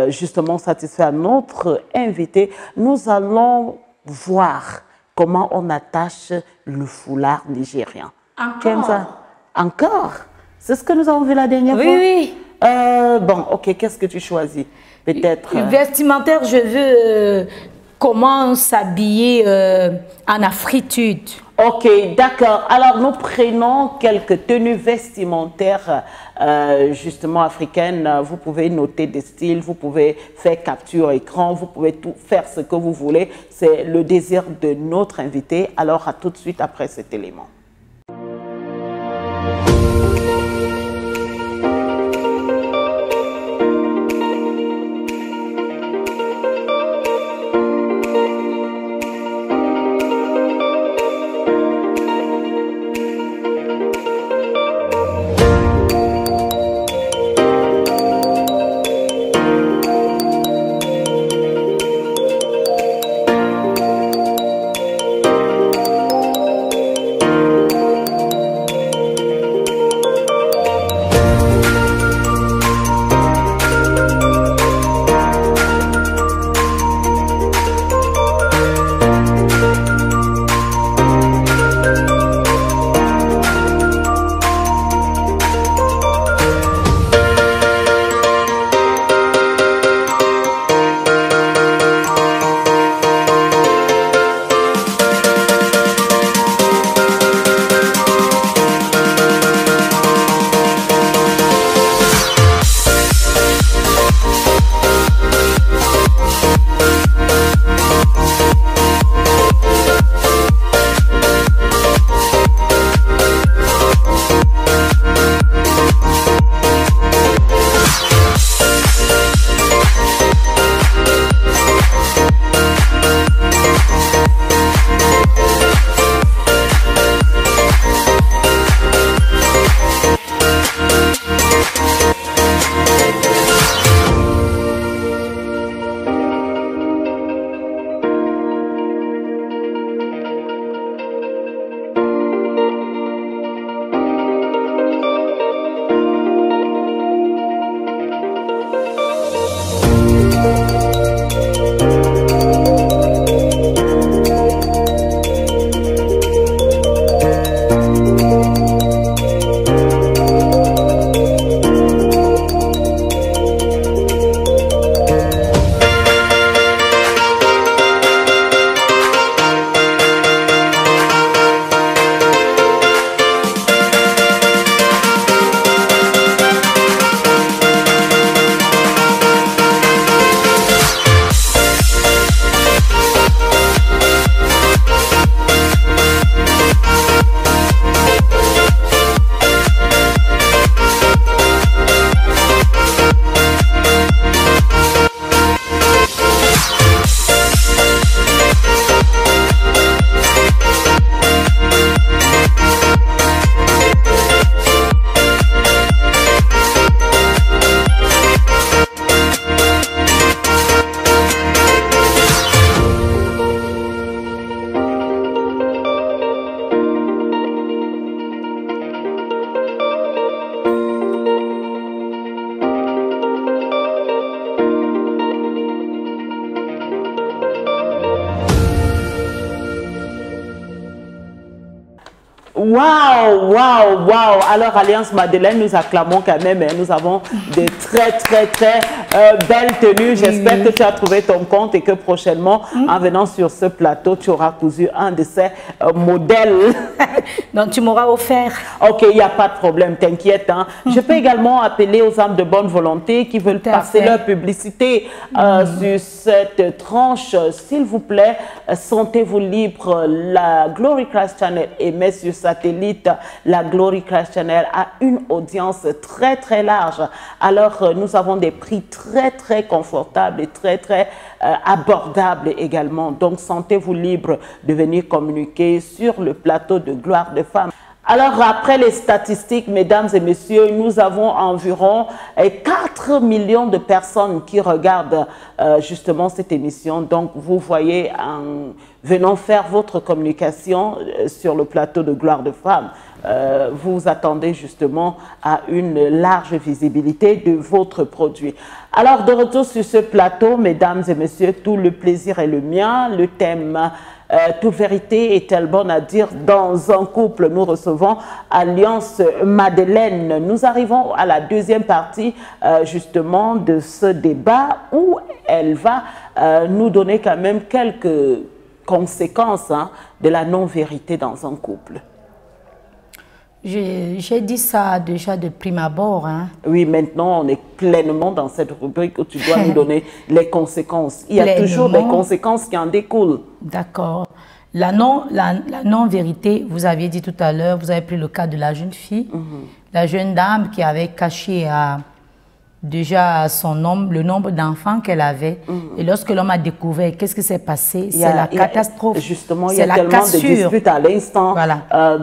justement satisfaire notre invité, nous allons voir comment on attache le foulard nigérien. Encore? Tu aimes ça? Encore? C'est ce que nous avons vu la dernière fois? Oui, oui. Bon, ok, qu'est-ce que tu choisis? Peut-être... Vestimentaire, je veux comment s'habiller en afritude. Ok, d'accord. Alors, nous prenons quelques tenues vestimentaires justement africaines. Vous pouvez noter des styles, vous pouvez faire capture écran, vous pouvez tout faire ce que vous voulez. C'est le désir de notre invité. Alors, à tout de suite après cet élément. Waouh, waouh, waouh. Alors, Alliance Madeleine, nous acclamons quand même. Hein. Nous avons de très, très, très belles tenues. J'espère que tu as trouvé ton compte et que prochainement, en venant sur ce plateau, tu auras cousu un de ces modèles. Donc, tu m'auras offert. Ok, il n'y a pas de problème, t'inquiète. Hein. Je peux également appeler aux âmes de bonne volonté qui veulent passer leur publicité sur cette tranche. S'il vous plaît, sentez-vous libre. La Glory Christ Channel émet sur satellite. La Glory Christ Channel a une audience très très large. Alors nous avons des prix très très confortables et très très abordables également. Donc sentez-vous libre de venir communiquer sur le plateau de Gloire de Femmes. Alors, après les statistiques, mesdames et messieurs, nous avons environ 4 millions de personnes qui regardent justement cette émission. Donc, vous voyez, en venant faire votre communication sur le plateau de Gloire de Femmes, vous attendez justement à une large visibilité de votre produit. Alors, de retour sur ce plateau, mesdames et messieurs, tout le plaisir est le mien. Le thème toute vérité est-elle bonne à dire dans un couple? Nous recevons Alliance Madeleine. Nous arrivons à la deuxième partie justement de ce débat où elle va nous donner quand même quelques conséquences de la non-vérité dans un couple. J'ai dit ça déjà de prime abord. Hein. Oui, maintenant on est pleinement dans cette rubrique où tu dois nous donner les conséquences. Il y a toujours des conséquences qui en découlent. D'accord. La non-vérité, vous aviez dit tout à l'heure, vous avez pris le cas de la jeune fille, la jeune dame qui avait caché déjà le nombre d'enfants qu'elle avait. Et lorsque l'homme a découvert, qu'est-ce qui s'est passé? C'est la catastrophe. Justement, il y a tellement de disputes à l'instant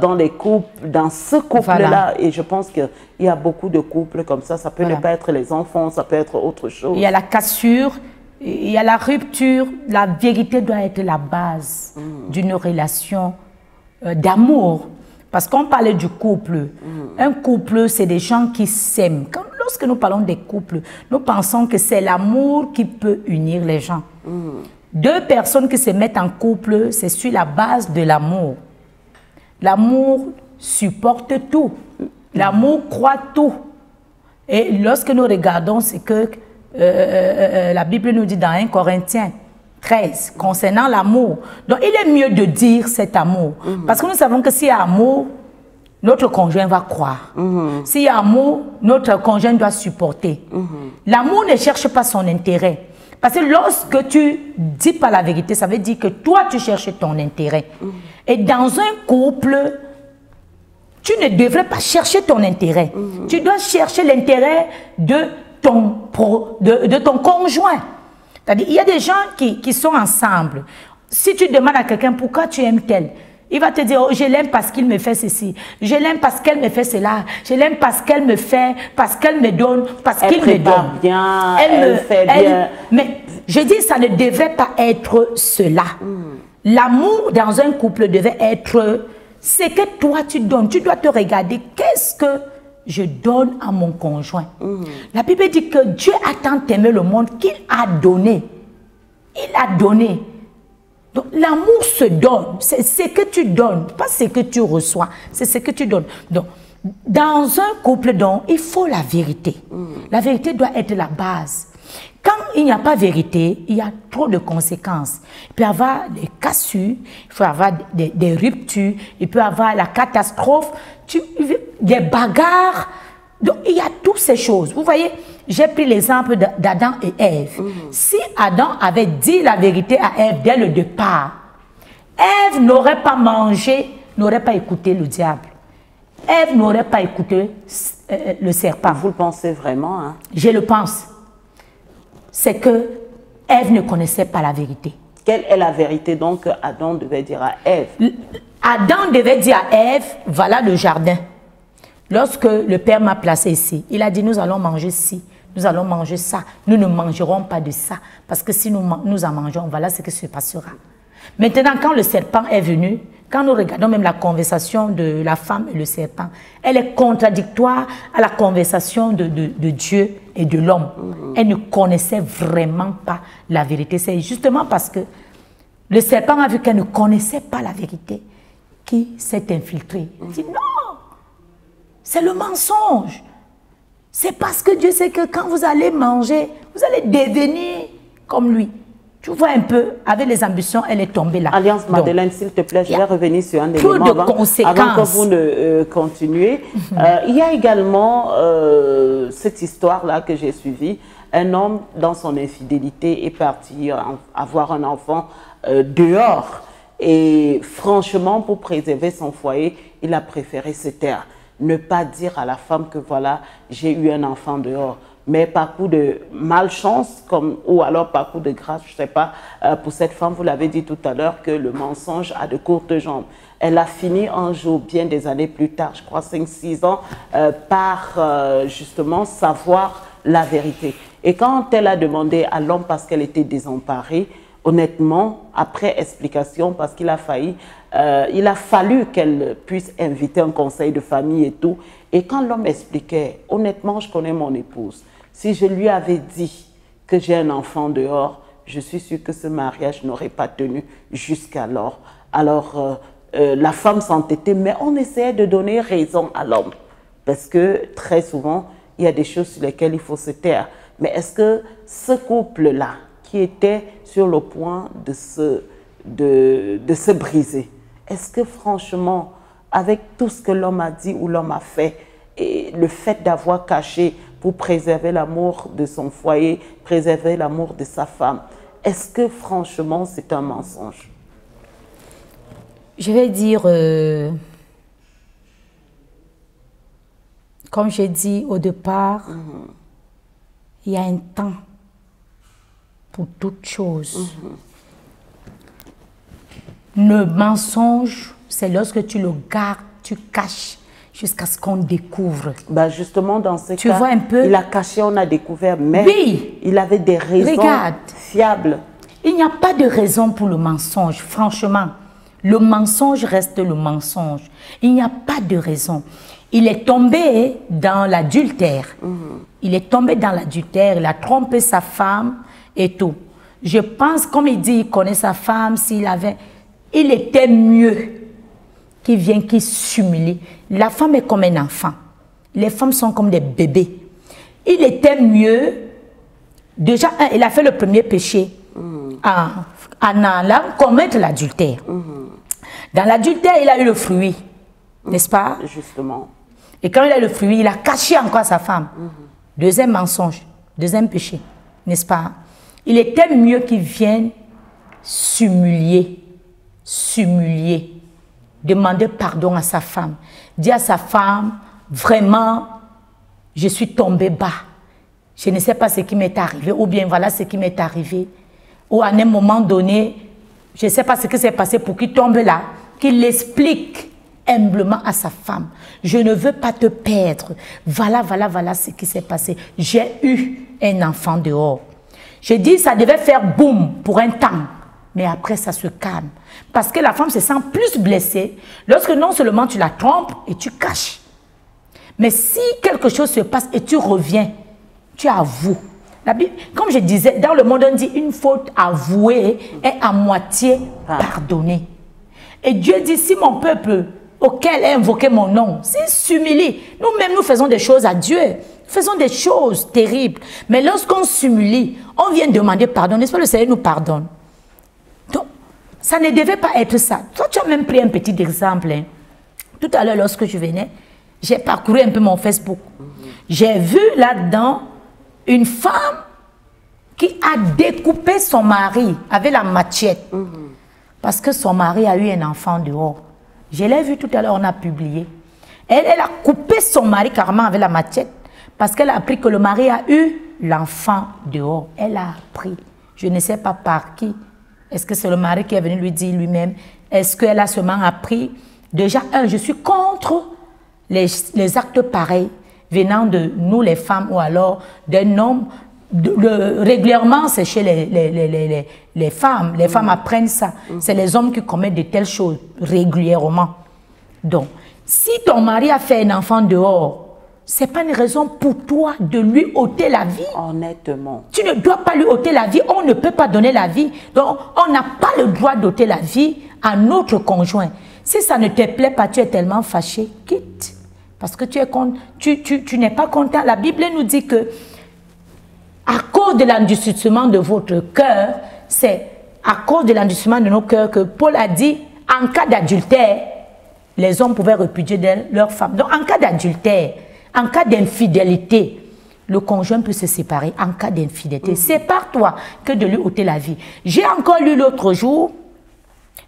dans les couples, dans ce couple-là. Et je pense qu'il y a beaucoup de couples comme ça. Ça peut ne pas être les enfants, ça peut être autre chose. Il y a la cassure, il y a la rupture. La vérité doit être la base d'une relation d'amour. Parce qu'on parlait du couple. Un couple, c'est des gens qui s'aiment. Lorsque nous parlons des couples, nous pensons que c'est l'amour qui peut unir les gens. Deux personnes qui se mettent en couple, c'est sur la base de l'amour. L'amour supporte tout. L'amour croit tout. Et lorsque nous regardons ce que la Bible nous dit dans 1 Corinthiens 13, concernant l'amour. Donc, il est mieux de dire cet amour. Parce que nous savons que s'il y a amour, notre conjoint va croire. S'il y a amour, notre conjoint doit supporter. L'amour ne cherche pas son intérêt. Parce que lorsque tu dis pas la vérité, ça veut dire que toi, tu cherches ton intérêt. Et dans un couple, tu ne devrais pas chercher ton intérêt. Tu dois chercher l'intérêt de ton conjoint. C'est-à-dire, il y a des gens qui sont ensemble. Si tu demandes à quelqu'un pourquoi tu aimes tel, il va te dire, oh, je l'aime parce qu'il me fait ceci, je l'aime parce qu'elle me fait cela, je l'aime parce qu'elle me fait, parce qu'elle me donne, parce qu'il me donne. Bien, elle fait bien. Mais je dis, ça ne devrait pas être cela. L'amour dans un couple devait être ce que toi tu donnes. Tu dois te regarder, qu'est-ce que je donne à mon conjoint. La Bible dit que Dieu a tant aimé le monde qu'il a donné. Il a donné. Donc l'amour se donne. C'est ce que tu donnes, pas ce que tu reçois. C'est ce que tu donnes. Donc, dans un couple, donc, il faut la vérité. La vérité doit être la base. Quand il n'y a pas de vérité, il y a trop de conséquences. Il peut y avoir des cassures, il peut y avoir des ruptures, il peut y avoir la catastrophe, des bagarres. Donc, il y a toutes ces choses. Vous voyez, j'ai pris l'exemple d'Adam et Ève. Si Adam avait dit la vérité à Ève dès le départ, Ève n'aurait pas mangé, n'aurait pas écouté le diable. Ève n'aurait pas écouté le serpent. Vous le pensez vraiment, hein? Je le pense. C'est que Ève ne connaissait pas la vérité. Quelle est la vérité donc que Adam devait dire à Ève? Adam devait dire à Ève, voilà le jardin. Lorsque le Père m'a placé ici, il a dit, nous allons manger ci, nous allons manger ça. Nous ne mangerons pas de ça, parce que si nous en mangeons, voilà ce qui se passera. Maintenant, quand le serpent est venu, quand nous regardons même la conversation de la femme et le serpent, elle est contradictoire à la conversation de Dieu et de l'homme. Elle ne connaissait vraiment pas la vérité. C'est justement parce que le serpent a vu qu'elle ne connaissait pas la vérité qui s'est infiltré. Il dit non, c'est le mensonge. C'est parce que Dieu sait que quand vous allez manger, vous allez devenir comme lui. Tu vois un peu, avec les ambitions, elle est tombée là. Alliance Madeleine, s'il te plaît, je vais revenir sur un élément avant que vous ne continuez. Il y a également cette histoire-là que j'ai suivie. Un homme, dans son infidélité, est parti avoir un enfant dehors. Et franchement, pour préserver son foyer, il a préféré se taire. Ne pas dire à la femme que voilà, j'ai eu un enfant dehors. Mais par coup de malchance, ou alors par coup de grâce, je ne sais pas, pour cette femme, vous l'avez dit tout à l'heure, que le mensonge a de courtes jambes. Elle a fini un jour, bien des années plus tard, je crois 5-6 ans, par justement savoir la vérité. Et quand elle a demandé à l'homme parce qu'elle était désemparée, honnêtement, après explication, parce qu'il a failli, il a fallu qu'elle puisse inviter un conseil de famille et tout. Et quand l'homme expliquait, honnêtement, je connais mon épouse. Si je lui avais dit que j'ai un enfant dehors, je suis sûre que ce mariage n'aurait pas tenu jusqu'alors. Alors, la femme s'entêtait, mais on essayait de donner raison à l'homme. Parce que très souvent, il y a des choses sur lesquelles il faut se taire. Mais est-ce que ce couple-là, qui était sur le point de se briser, est-ce que franchement, avec tout ce que l'homme a dit ou l'homme a fait, et le fait d'avoir caché pour préserver l'amour de son foyer, préserver l'amour de sa femme, est-ce que franchement c'est un mensonge? Je vais dire, comme j'ai dit au départ, il y a un temps pour toute chose. Le mensonge, c'est lorsque tu le gardes, tu caches jusqu'à ce qu'on découvre. Bah justement, dans ce tu cas, vois un peu, il a caché, on a découvert, mais oui, il avait des raisons fiables. Il n'y a pas de raison pour le mensonge, franchement. Le mensonge reste le mensonge. Il n'y a pas de raison. Il est tombé dans l'adultère. Il est tombé dans l'adultère, il a trompé sa femme et tout. Je pense, comme il dit, il connaît sa femme, il était mieux qu'il vienne, qu'il s'humilie. La femme est comme un enfant. Les femmes sont comme des bébés. Il était mieux, déjà, il a fait le premier péché en allant commettre l'adultère. Dans l'adultère, il a eu le fruit, n'est-ce pas? Justement. Et quand il a eu le fruit, il a caché encore sa femme. Deuxième mensonge, deuxième péché, n'est-ce pas? Il était mieux qu'il vienne s'humilier, demander pardon à sa femme, dire à sa femme, vraiment, je suis tombé bas, je ne sais pas ce qui m'est arrivé, ou bien voilà ce qui m'est arrivé, ou à un moment donné, je ne sais pas ce qui s'est passé pour qu'il tombe là, qu'il explique humblement à sa femme, je ne veux pas te perdre, voilà ce qui s'est passé, j'ai eu un enfant dehors. Je dis, ça devait faire boum pour un temps, mais après ça se calme. Parce que la femme se sent plus blessée lorsque non seulement tu la trompes et tu caches. Mais si quelque chose se passe et tu reviens, tu avoues. La Bible, comme je disais, dans le monde on dit une faute avouée est à moitié pardonnée. Et Dieu dit, si mon peuple auquel est invoqué mon nom, s'il s'humilie, nous-mêmes nous faisons des choses à Dieu. Faisons des choses terribles. Mais lorsqu'on s'humilie, on vient demander pardon. N'est-ce pas, le Seigneur nous pardonne? Donc, ça ne devait pas être ça. Toi, tu as même pris un petit exemple. Hein. Tout à l'heure, lorsque je venais, j'ai parcouru un peu mon Facebook. J'ai vu là-dedans une femme qui a découpé son mari avec la machette. Parce que son mari a eu un enfant dehors. Je l'ai vu tout à l'heure, on a publié. Elle a coupé son mari carrément avec la machette. Parce qu'elle a appris que le mari a eu l'enfant dehors. Elle a appris. Je ne sais pas par qui. Est-ce que c'est le mari qui est venu lui dire lui-même? Est-ce qu'elle a seulement appris? Déjà, je suis contre les actes pareils venant de nous les femmes ou alors d'un homme. Régulièrement, c'est chez les femmes. Les femmes apprennent ça. C'est les hommes qui commettent de telles choses régulièrement. Donc, si ton mari a fait un enfant dehors, ce n'est pas une raison pour toi de lui ôter la vie. Honnêtement. Tu ne dois pas lui ôter la vie. On ne peut pas donner la vie. Donc, on n'a pas le droit d'ôter la vie à notre conjoint. Si ça ne te plaît pas, tu es tellement fâché, quitte. Parce que tu n'es pas content. La Bible nous dit que à cause de l'endurcissement de votre cœur, c'est à cause de l'endurcissement de nos cœurs que Paul a dit, en cas d'adultère, les hommes pouvaient répudier leur femme. Donc en cas d'adultère, en cas d'infidélité, le conjoint peut se séparer en cas d'infidélité. Sépare-toi que de lui ôter la vie. J'ai encore lu l'autre jour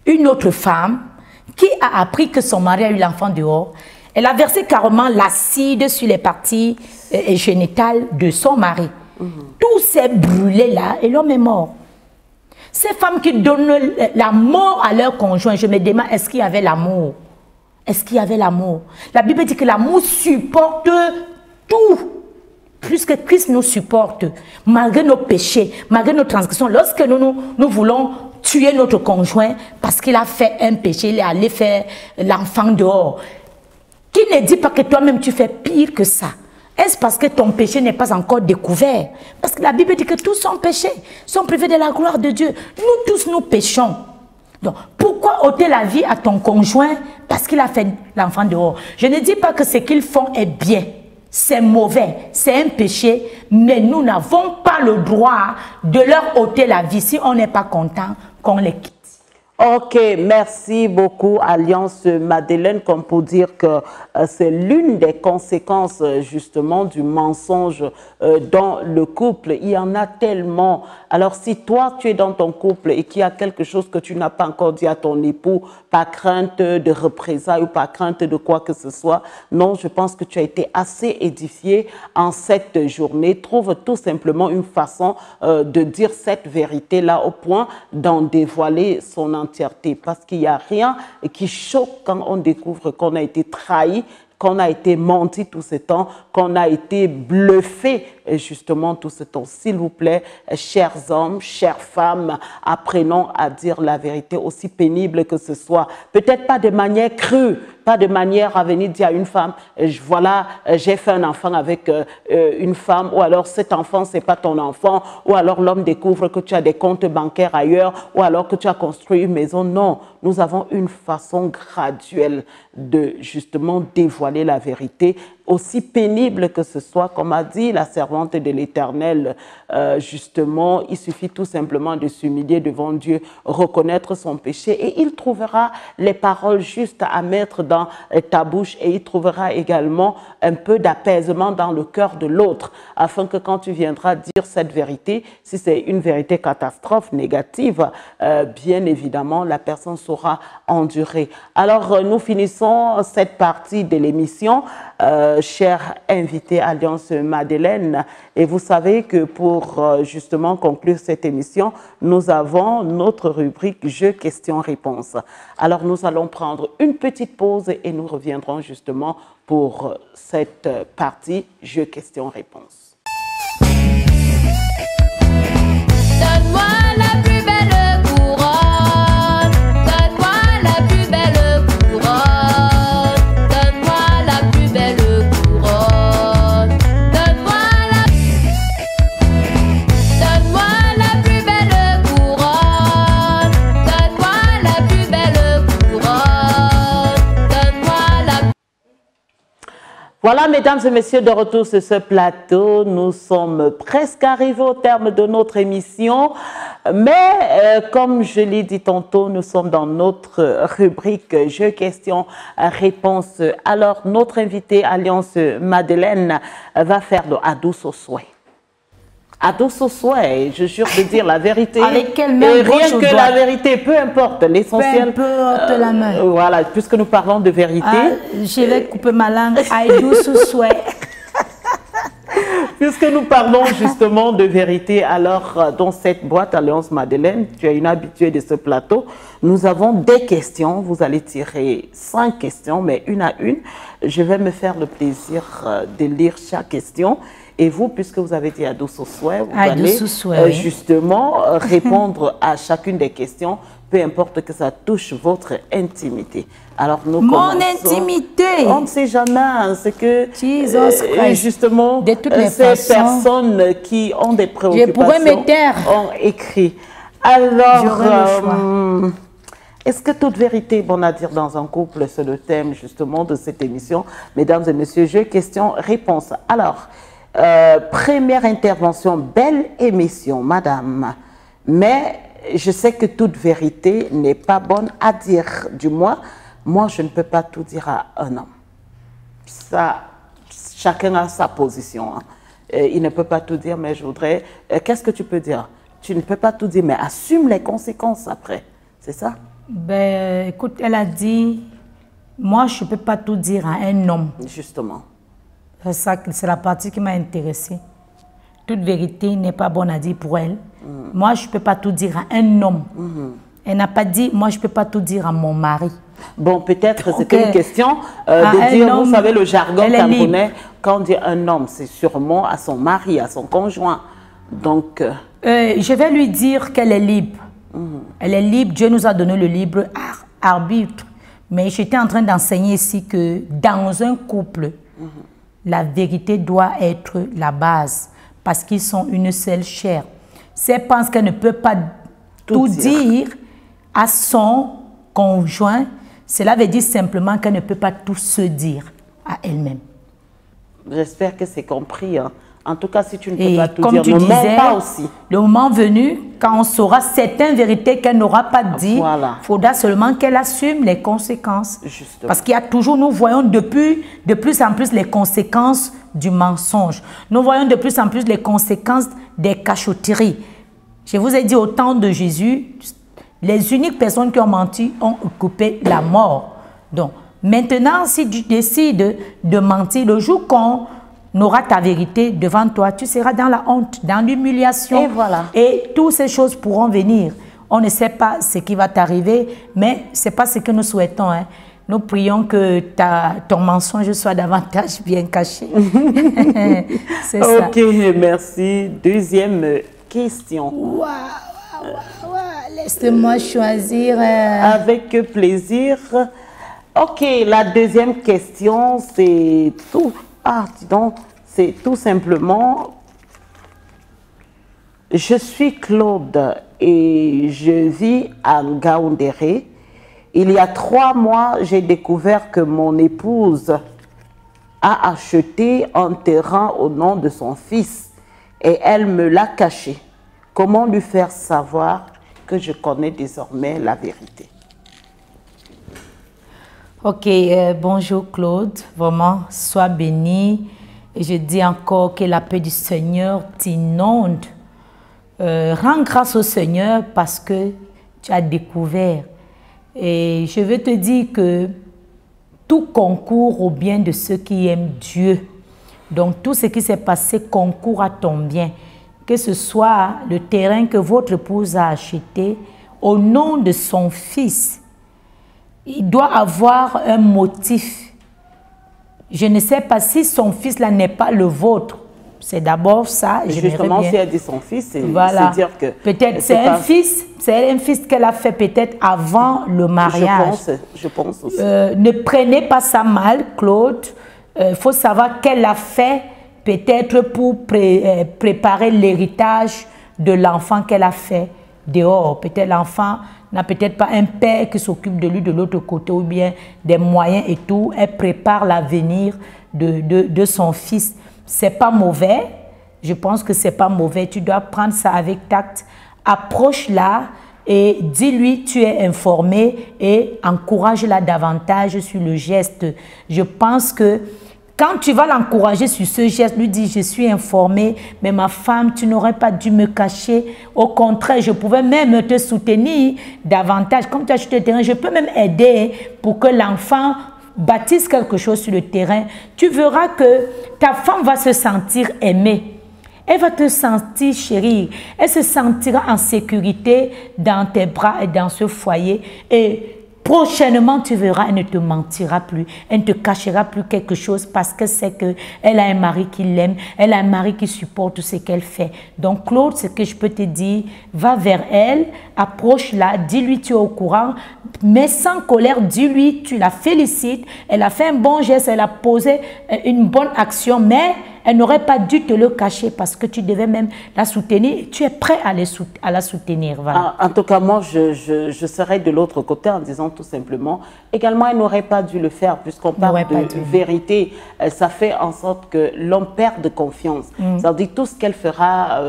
une autre femme qui a appris que son mari a eu l'enfant dehors. Elle a versé carrément l'acide sur les parties génitales de son mari. Tout s'est brûlé là et l'homme est mort. Ces femmes qui donnent la mort à leur conjoint, je me demande, est-ce qu'il y avait l'amour? Est-ce qu'il y avait l'amour? La Bible dit que l'amour supporte tout. Plus que Christ nous supporte, malgré nos péchés, malgré nos transgressions. Lorsque nous voulons tuer notre conjoint parce qu'il a fait un péché, il est allé faire l'enfant dehors. Qui ne dit pas que toi-même tu fais pire que ça? Est-ce parce que ton péché n'est pas encore découvert? Parce que la Bible dit que tous sont péchés, sont privés de la gloire de Dieu. Nous tous, nous péchons. Donc, pourquoi ôter la vie à ton conjoint parce qu'il a fait l'enfant dehors? Je ne dis pas que ce qu'ils font est bien. C'est mauvais, c'est un péché, mais nous n'avons pas le droit de leur ôter la vie. Si on n'est pas content, qu'on les quitte. Ok, merci beaucoup Alliance Madeleine, comme pour dire que c'est l'une des conséquences justement du mensonge dans le couple. Il y en a tellement. Alors si toi tu es dans ton couple et qu'il y a quelque chose que tu n'as pas encore dit à ton époux, par crainte de représailles ou par crainte de quoi que ce soit, non, je pense que tu as été assez édifié en cette journée. Trouve tout simplement une façon de dire cette vérité-là au point d'en dévoiler son entièreté. Parce qu'il n'y a rien qui choque quand on découvre qu'on a été trahi, qu'on a été menti tout ce temps, qu'on a été bluffé justement tout ce temps. S'il vous plaît, chers hommes, chères femmes, apprenons à dire la vérité, aussi pénible que ce soit. Peut-être pas de manière crue, pas de manière à venir dire à une femme, voilà, j'ai fait un enfant avec une femme, ou alors cet enfant, c'est pas ton enfant, ou alors l'homme découvre que tu as des comptes bancaires ailleurs, ou alors que tu as construit une maison. Non, nous avons une façon graduelle de justement dévoiler la vérité, aussi pénible que ce soit, comme a dit la servante de l'Éternel, justement, il suffit tout simplement de s'humilier devant Dieu, reconnaître son péché et il trouvera les paroles justes à mettre dans ta bouche et il trouvera également un peu d'apaisement dans le cœur de l'autre, afin que quand tu viendras dire cette vérité, si c'est une vérité catastrophe, négative, bien évidemment, la personne saura endurer. Alors, nous finissons cette partie de l'émission. Chers invités Alliance Madeleine, et vous savez que pour justement conclure cette émission, nous avons notre rubrique Jeux, questions, réponses. Alors nous allons prendre une petite pause et nous reviendrons justement pour cette partie Jeux, questions, réponses. Donne-moi la plus belle couronne, donne-moi la plus belle couronne, donne-moi la plus belle couronne, donne-moi la plus belle couronne, donne-moi la plus belle couronne, donne-moi la. Voilà, mesdames et messieurs, de retour sur ce plateau. Nous sommes presque arrivés au terme de notre émission. Mais, comme je l'ai dit tantôt, nous sommes dans notre rubrique Jeux, questions, réponses. Alors, notre invitée Alliance Madeleine va faire le Adus au souhait. Adus au souhait, je jure de dire la vérité. Avec quelle main Et gauche rien ou que droite? la vérité, peu importe, l'essentiel. Peu importe la main. Voilà, puisque nous parlons de vérité. Ah, je vais couper ma langue. I do sous souhait. Puisque nous parlons justement de vérité, alors dans cette boîte Alliance Madeleine, tu es une habituée de ce plateau, nous avons des questions. Vous allez tirer 5 questions, mais une à une. Je vais me faire le plaisir de lire chaque question. Et vous, puisque vous avez dit Adus au souhait, vous allez oui. justement répondre à chacune des questions, peu importe que ça touche votre intimité. Alors nous Mon commençons. intimité. On ne sait jamais, hein, c'est que Jesus Christ. justement De toutes les ces façons, personnes qui ont des préoccupations pourrais me taire. ont écrit. Alors, J'aurai le choix. Est-ce que toute vérité est bonne à dire dans un couple? C'est le thème justement de cette émission. Mesdames et messieurs, jeu, question, réponse. Alors, première intervention, belle émission, madame. Mais je sais que toute vérité n'est pas bonne à dire. Du moins, moi, je ne peux pas tout dire à un homme. Ça, chacun a sa position. Hein. Il ne peut pas tout dire, mais je voudrais... Qu'est-ce que tu peux dire? Tu ne peux pas tout dire, mais assume les conséquences après. C'est ça? Ben, écoute, elle a dit, moi, je ne peux pas tout dire à un homme. Justement. C'est la partie qui m'a intéressée. Toute vérité n'est pas bonne à dire pour elle. Moi, je ne peux pas tout dire à un homme. Elle n'a pas dit, moi, je ne peux pas tout dire à mon mari. Bon, peut-être c'était une question de dire, vous savez, le jargon camerounais, quand on dit un homme, c'est sûrement à son mari, à son conjoint. Donc... je vais lui dire qu'elle est libre. Elle est libre, Dieu nous a donné le libre arbitre. Mais j'étais en train d'enseigner ici que dans un couple, la vérité doit être la base parce qu'ils sont une seule chair. Si elle pense qu'elle ne peut pas tout dire à son conjoint, cela veut dire simplement qu'elle ne peut pas tout se dire à elle-même. J'espère que c'est compris. Hein. En tout cas, si tu ne peux pas tout dire, ne mens pas aussi. Le moment venu, quand on saura certaines vérités qu'elle n'aura pas dit, il faudra seulement qu'elle assume les conséquences. Justement. Parce qu'il y a toujours, nous voyons de plus en plus les conséquences du mensonge. Nous voyons de plus en plus les conséquences des cachotteries. Je vous ai dit, au temps de Jésus, les uniques personnes qui ont menti ont occupé la mort. Donc, maintenant, si tu décides de mentir, le jour qu'on aura ta vérité devant toi, tu seras dans la honte, dans l'humiliation. Et voilà. Et toutes ces choses pourront venir. On ne sait pas ce qui va t'arriver, mais ce n'est pas ce que nous souhaitons. Hein. Nous prions que ton mensonge soit davantage bien caché. C'est ça. Ok, merci. Deuxième question. Wow. Laisse-moi choisir. Avec plaisir. Ok, la deuxième question, c'est tout. Ah, dis donc, c'est tout simplement, je suis Claude et je vis à Ngaoundéré. Il y a 3 mois, j'ai découvert que mon épouse a acheté un terrain au nom de son fils et elle me l'a caché. Comment lui faire savoir que je connais désormais la vérité? Ok, bonjour Claude, vraiment, sois béni. Et je dis encore que la paix du Seigneur t'inonde. Rends grâce au Seigneur parce que tu as découvert. Et je veux te dire que tout concourt au bien de ceux qui aiment Dieu. Donc tout ce qui s'est passé concourt à ton bien. Que ce soit le terrain que votre épouse a acheté au nom de son fils. Il doit avoir un motif. Je ne sais pas si son fils là n'est pas le vôtre. C'est d'abord ça. Justement, si elle dit son fils, c'est dire que... Peut-être c'est un fils qu'elle a fait peut-être avant le mariage. Je pense aussi. Ne prenez pas ça mal, Claude. Il faut savoir qu'elle a fait peut-être pour préparer l'héritage de l'enfant qu'elle a fait dehors. Peut-être l'enfant n'a peut-être pas un père qui s'occupe de lui de l'autre côté ou bien des moyens et tout. Elle prépare l'avenir de son fils. C'est pas mauvais. Je pense que c'est pas mauvais. Tu dois prendre ça avec tact. Approche-la et dis-lui tu es informé et encourage-la davantage sur le geste. Je pense que quand tu vas l'encourager sur ce geste, lui dis, je suis informé, mais ma femme, tu n'aurais pas dû me cacher. Au contraire, je pouvais même te soutenir davantage. Comme tu as acheté le terrain, je peux même aider pour que l'enfant bâtisse quelque chose sur le terrain. Tu verras que ta femme va se sentir aimée. Elle va te sentir chérie. Elle se sentira en sécurité dans tes bras et dans ce foyer. Et prochainement, tu verras, elle ne te mentira plus. Elle ne te cachera plus quelque chose parce qu'elle sait qu'elle a un mari qui l'aime. Elle a un mari qui supporte ce qu'elle fait. Donc, Claude, ce que je peux te dire, va vers elle, approche-la, dis-lui tu es au courant, mais sans colère, dis-lui tu la félicites. Elle a fait un bon geste, elle a posé une bonne action, mais elle n'aurait pas dû te le cacher parce que tu devais même la soutenir. Et tu es prêt à la soutenir. Voilà. En tout cas, moi, je serais de l'autre côté en disant tout simplement, également, elle n'aurait pas dû le faire puisqu'on parle de vérité. Ça fait en sorte que l'homme perde confiance. Ça veut dire tout ce qu'elle fera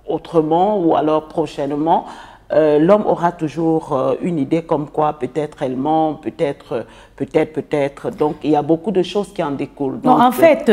autrement ou alors prochainement, l'homme aura toujours une idée comme quoi peut-être elle ment, peut-être. Donc, il y a beaucoup de choses qui en découlent. Donc, non, en fait,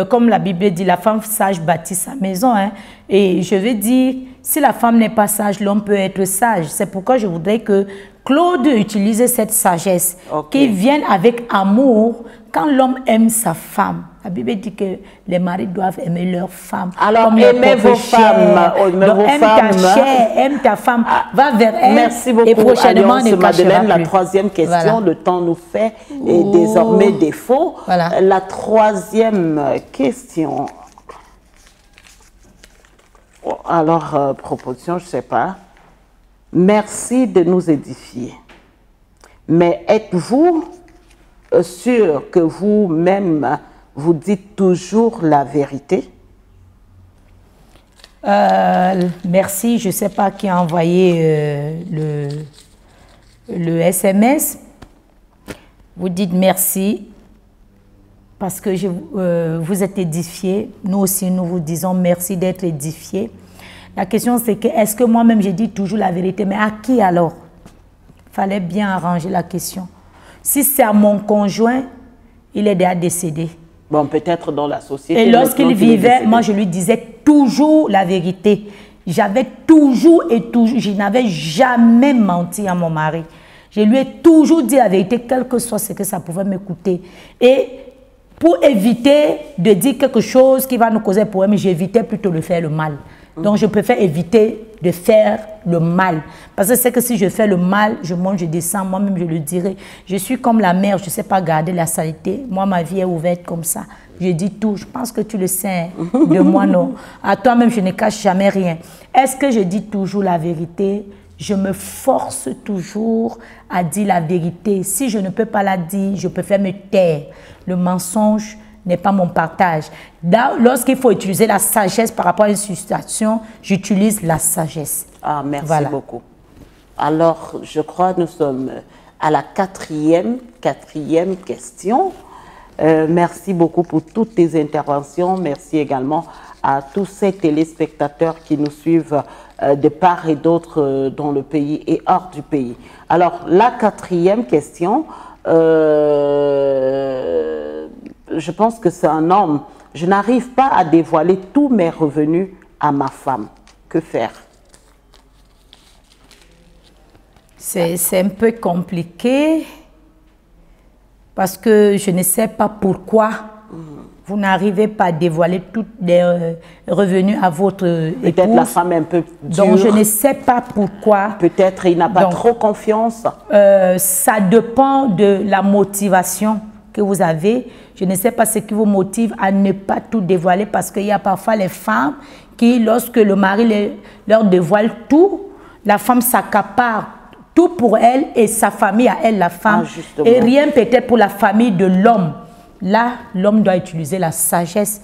comme la Bible dit, la femme sage bâtit sa maison. Hein, et je veux dire, si la femme n'est pas sage, l'homme peut être sage. C'est pourquoi je voudrais que Claude utilise cette sagesse qui vienne avec amour quand l'homme aime sa femme. La Bible dit que les maris doivent aimer leur femme. Alors, aimez vos femmes. Aime ta chair, aime ta femme. Va vers elle. Merci beaucoup, et prochainement, Alliance Madeleine. La troisième question, le temps nous fait et désormais défaut. Voilà. La troisième question. Alors, proposition, je ne sais pas. Merci de nous édifier. Mais êtes-vous sûr que vous-même, vous dites toujours la vérité? Merci, je ne sais pas qui a envoyé le SMS. Vous dites merci parce que vous êtes édifiés. Nous aussi, nous vous disons merci d'être édifiés. La question, c'est que est-ce que moi-même, je dis toujours la vérité? Mais à qui alors? Il fallait bien arranger la question. Si c'est à mon conjoint, il est déjà décédé. Bon, peut-être dans la société. Et lorsqu'il vivait, moi, je lui disais toujours la vérité. J'avais toujours et toujours, je n'avais jamais menti à mon mari. Je lui ai toujours dit la vérité, quel que soit ce que ça pouvait m'écouter. Et pour éviter de dire quelque chose qui va nous causer problème, j'évitais plutôt de faire le mal. Donc, je préfère éviter de faire le mal. Parce que c'est que si je fais le mal, je monte, je descends, moi-même je le dirai. Je suis comme la mer, je ne sais pas garder la saleté. Moi, ma vie est ouverte comme ça. Je dis tout. Je pense que tu le sais de moi, non. À toi-même, je ne cache jamais rien. Est-ce que je dis toujours la vérité? Je me force toujours à dire la vérité. Si je ne peux pas la dire, je préfère me taire. Le mensonge n'est pas mon partage. Lorsqu'il faut utiliser la sagesse par rapport à une situation, j'utilise la sagesse. Ah, merci beaucoup. Alors, je crois que nous sommes à la quatrième question. Merci beaucoup pour toutes tes interventions. Merci également à tous ces téléspectateurs qui nous suivent de part et d'autre dans le pays et hors du pays. Alors, la quatrième question, je pense que c'est un homme. Je n'arrive pas à dévoiler tous mes revenus à ma femme. Que faire? C'est un peu compliqué parce que je ne sais pas pourquoi vous n'arrivez pas à dévoiler tous les revenus à votre épouse. Peut-être la femme est un peu dure. Donc je ne sais pas pourquoi. Peut-être il n'a pas trop confiance. Ça dépend de la motivation que vous avez. Je ne sais pas ce qui vous motive à ne pas tout dévoiler parce qu'il y a parfois les femmes qui, lorsque le mari leur dévoile tout, la femme s'accapare tout pour elle et sa famille à elle, la femme. Et rien peut-être pour la famille de l'homme. Là, l'homme doit utiliser la sagesse.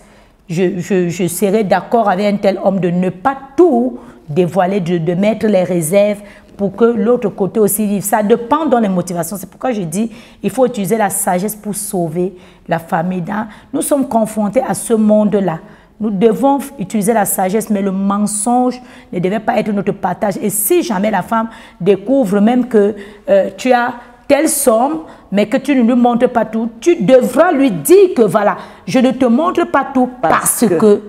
Je serais d'accord avec un tel homme de ne pas tout dévoiler, de mettre les réserves pour que l'autre côté aussi vive. Ça dépend dans les motivations. C'est pourquoi je dis il faut utiliser la sagesse pour sauver la famille. Nous sommes confrontés à ce monde-là. Nous devons utiliser la sagesse, mais le mensonge ne devait pas être notre partage. Et si jamais la femme découvre même que tu as telle somme, mais que tu ne lui montres pas tout, tu devras lui dire que voilà, je ne te montre pas tout parce que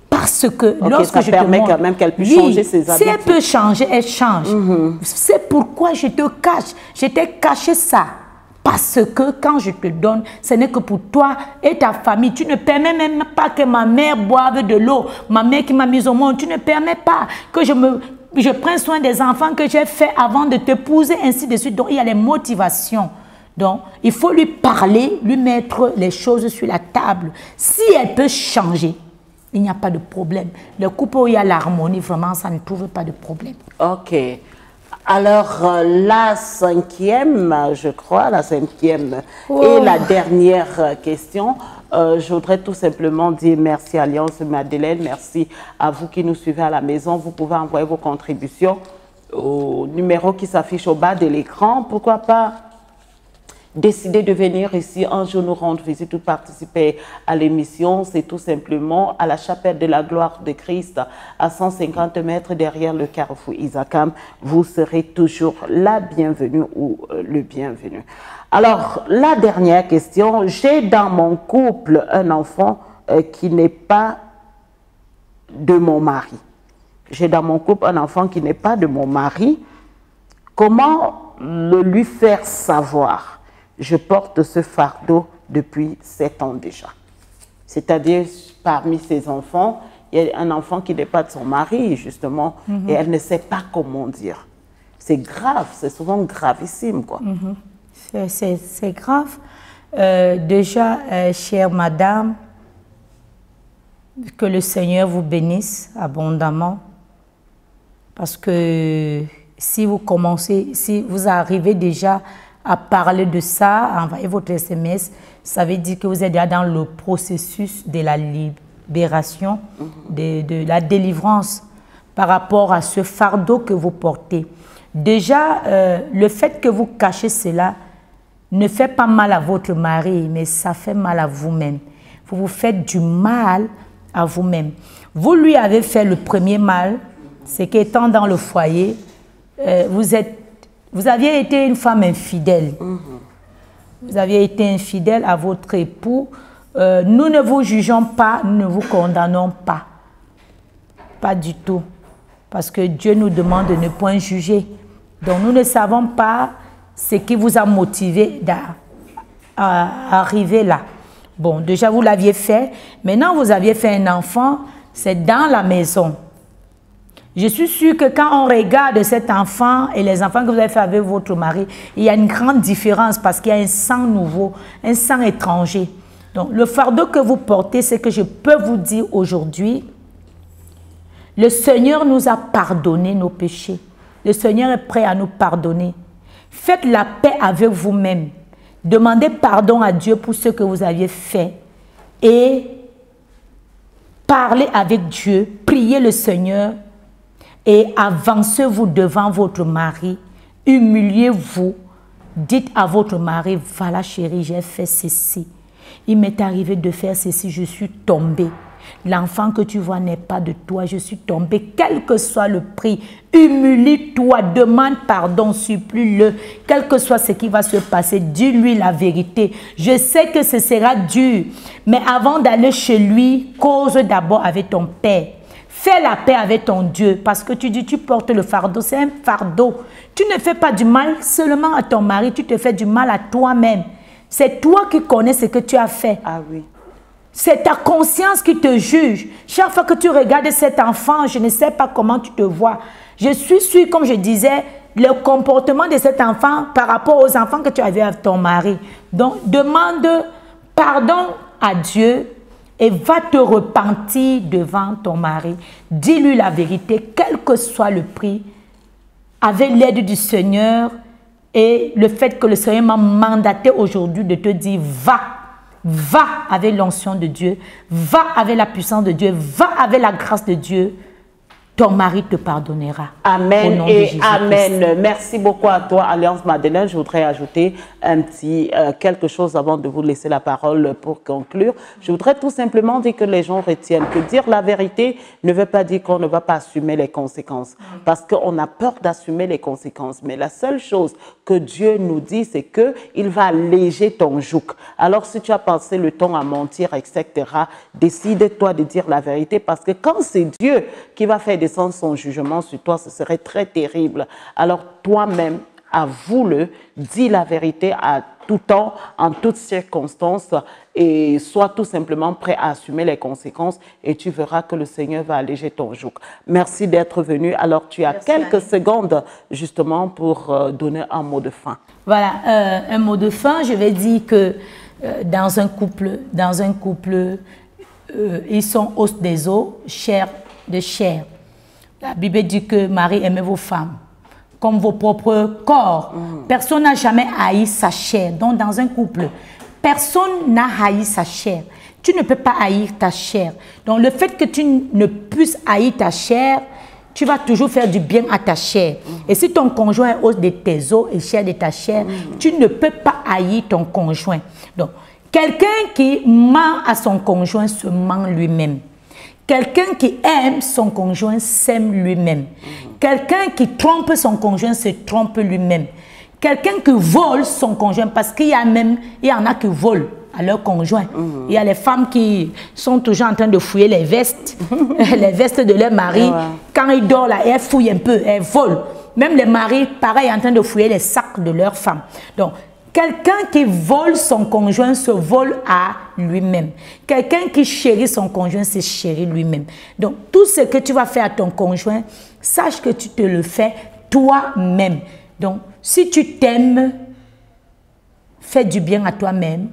lorsque je te montre, quand même qu'elle puisse changer ses habitudes. Si elle peut changer, elle change. C'est pourquoi je te cache. Je t'ai caché ça. Parce que quand je te donne, ce n'est que pour toi et ta famille. Tu ne permets même pas que ma mère boive de l'eau. Ma mère qui m'a mise au monde, tu ne permets pas que je prenne soin des enfants que j'ai fait avant de t'épouser, ainsi de suite. Donc, il y a les motivations. Donc, il faut lui parler, lui mettre les choses sur la table. Si elle peut changer, il n'y a pas de problème. Le couple où il y a l'harmonie, vraiment, ça ne trouve pas de problème. Ok. Alors, la cinquième, je crois, la cinquième et la dernière question, je voudrais tout simplement dire merci Alliance Madeleine, merci à vous qui nous suivez à la maison. Vous pouvez envoyer vos contributions au numéro qui s'affiche au bas de l'écran. Pourquoi pas décider de venir ici un jour nous rendre visite ou participer à l'émission. C'est tout simplement à la chapelle de la gloire de Christ, à 150 mètres derrière le carrefour Isakam. Vous serez toujours la bienvenue ou le bienvenu. Alors, la dernière question. J'ai dans mon couple un enfant qui n'est pas de mon mari. J'ai dans mon couple un enfant qui n'est pas de mon mari. Comment le lui faire savoir? Je porte ce fardeau depuis 7 ans déjà. C'est-à-dire, parmi ses enfants, il y a un enfant qui n'est pas de son mari, justement, et elle ne sait pas comment dire. C'est grave, c'est souvent gravissime, quoi. C'est grave. Déjà, chère madame, que le Seigneur vous bénisse abondamment. Parce que si vous commencez, si vous arrivez déjà à parler de ça, à envoyer votre SMS, ça veut dire que vous êtes déjà dans le processus de la libération, de la délivrance par rapport à ce fardeau que vous portez. Déjà, le fait que vous cachez cela ne fait pas mal à votre mari, mais ça fait mal à vous-même. Vous vous faites du mal à vous-même. Vous lui avez fait le premier mal, c'est qu'étant dans le foyer, vous aviez été une femme infidèle. Vous aviez été infidèle à votre époux. Nous ne vous jugeons pas, nous ne vous condamnons pas. Pas du tout. Parce que Dieu nous demande de ne point juger. Donc nous ne savons pas ce qui vous a motivé à arriver là. Bon, déjà vous l'aviez fait. Maintenant vous aviez fait un enfant, c'est dans la maison. Je suis sûre que quand on regarde cet enfant et les enfants que vous avez fait avec votre mari, il y a une grande différence parce qu'il y a un sang nouveau, un sang étranger. Donc, le fardeau que vous portez, c'est que je peux vous dire aujourd'hui, le Seigneur nous a pardonné nos péchés. Le Seigneur est prêt à nous pardonner. Faites la paix avec vous-même. Demandez pardon à Dieu pour ce que vous aviez fait. Et parlez avec Dieu, priez le Seigneur. Et avancez-vous devant votre mari, humiliez-vous, dites à votre mari, voilà chérie, j'ai fait ceci. Il m'est arrivé de faire ceci, je suis tombée. L'enfant que tu vois n'est pas de toi, je suis tombée, quel que soit le prix. Humilie-toi, demande pardon, supplie-le, quel que soit ce qui va se passer, dis-lui la vérité. Je sais que ce sera dur, mais avant d'aller chez lui, cause d'abord avec ton père. Fais la paix avec ton Dieu parce que tu dis tu portes le fardeau, c'est un fardeau. Tu ne fais pas du mal seulement à ton mari, tu te fais du mal à toi-même. C'est toi qui connais ce que tu as fait. Ah oui. C'est ta conscience qui te juge. Chaque fois que tu regardes cet enfant, je ne sais pas comment tu te vois. Je suis sûre, comme je disais, le comportement de cet enfant par rapport aux enfants que tu avais avec ton mari. Donc, demande pardon à Dieu. Et va te repentir devant ton mari. Dis-lui la vérité, quel que soit le prix, avec l'aide du Seigneur et le fait que le Seigneur m'a mandaté aujourd'hui de te dire va avec l'onction de Dieu, va avec la puissance de Dieu, va avec la grâce de Dieu. Ton mari te pardonnera. Amen et amen. Merci beaucoup à toi, Alliance Madeleine. Je voudrais ajouter un petit quelque chose avant de vous laisser la parole pour conclure. Je voudrais tout simplement dire que les gens retiennent que dire la vérité ne veut pas dire qu'on ne va pas assumer les conséquences. Parce qu'on a peur d'assumer les conséquences. Mais la seule chose que Dieu nous dit, c'est qu'il va alléger ton joug. Alors si tu as passé le temps à mentir, etc., décide-toi de dire la vérité. Parce que quand c'est Dieu qui va faire descendre son jugement sur toi, ce serait très terrible. Alors toi-même, avoue-le, dis la vérité à tout temps, en toutes circonstances, et sois tout simplement prêt à assumer les conséquences et tu verras que le Seigneur va alléger ton joug. Merci d'être venu. Alors tu as quelques secondes justement pour donner un mot de fin. Voilà, un mot de fin, je vais dire que dans un couple, ils sont os des os, chair de chair. La Bible dit que Marie aimait vos femmes comme vos propres corps. Personne n'a jamais haï sa chair. Donc dans un couple, personne n'a haï sa chair. tu ne peux pas haïr ta chair. Donc le fait que tu ne puisses haïr ta chair, tu vas toujours faire du bien à ta chair. Et si ton conjoint est os de tes os et chair de ta chair, tu ne peux pas haïr ton conjoint. Donc, quelqu'un qui ment à son conjoint se ment lui-même. Quelqu'un qui aime son conjoint s'aime lui-même. Quelqu'un qui trompe son conjoint se trompe lui-même. Quelqu'un qui vole son conjoint, parce qu'il y en a qui volent à leur conjoint. Il y a les femmes qui sont toujours en train de fouiller les vestes, les vestes de leur mari. Quand il dort là, elles fouillent un peu, elles volent. Même les maris, pareil, en train de fouiller les sacs de leurs femmes. Donc, quelqu'un qui vole son conjoint se vole à lui-même. Quelqu'un qui chérit son conjoint se chérit lui-même. Donc, tout ce que tu vas faire à ton conjoint, sache que tu te le fais toi-même. Donc, si tu t'aimes, fais du bien à toi-même,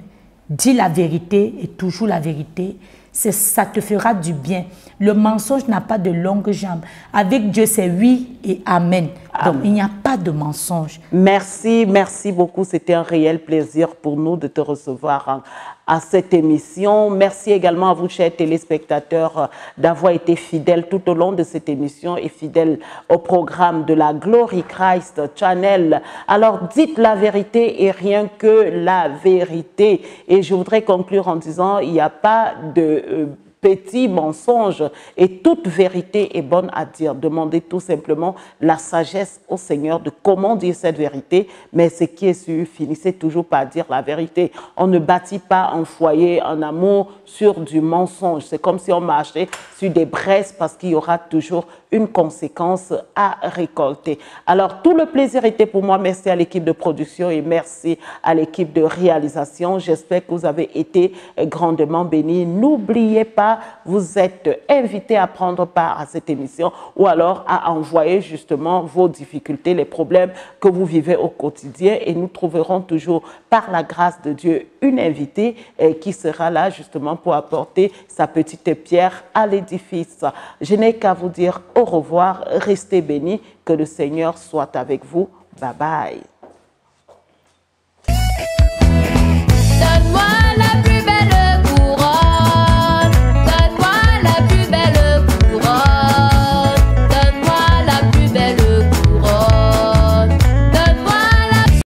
dis la vérité et toujours la vérité, ça te fera du bien. Le mensonge n'a pas de longues jambes. Avec Dieu, c'est oui et amen. Donc, il n'y a pas de mensonge. Merci, merci beaucoup. C'était un réel plaisir pour nous de te recevoir à cette émission. Merci également à vous, chers téléspectateurs, d'avoir été fidèles tout au long de cette émission et fidèles au programme de la Glory Christ Channel. Alors, dites la vérité et rien que la vérité. Et je voudrais conclure en disant, il n'y a pas de petit mensonge et toute vérité est bonne à dire. Demandez tout simplement la sagesse au Seigneur de comment dire cette vérité, mais ce qui est sûr, finissez toujours par dire la vérité. On ne bâtit pas un foyer, un amour sur du mensonge. C'est comme si on marchait sur des braises parce qu'il y aura toujours une conséquence à récolter. Alors, tout le plaisir était pour moi. Merci à l'équipe de production et merci à l'équipe de réalisation. J'espère que vous avez été grandement bénis. N'oubliez pas, vous êtes invités à prendre part à cette émission ou alors à envoyer justement vos difficultés, les problèmes que vous vivez au quotidien et nous trouverons toujours, par la grâce de Dieu, une invitée qui sera là justement pour apporter sa petite pierre à l'édifice. Je n'ai qu'à vous dire au revoir, restez bénis, que le Seigneur soit avec vous. Bye bye. Donne-moi la pluie.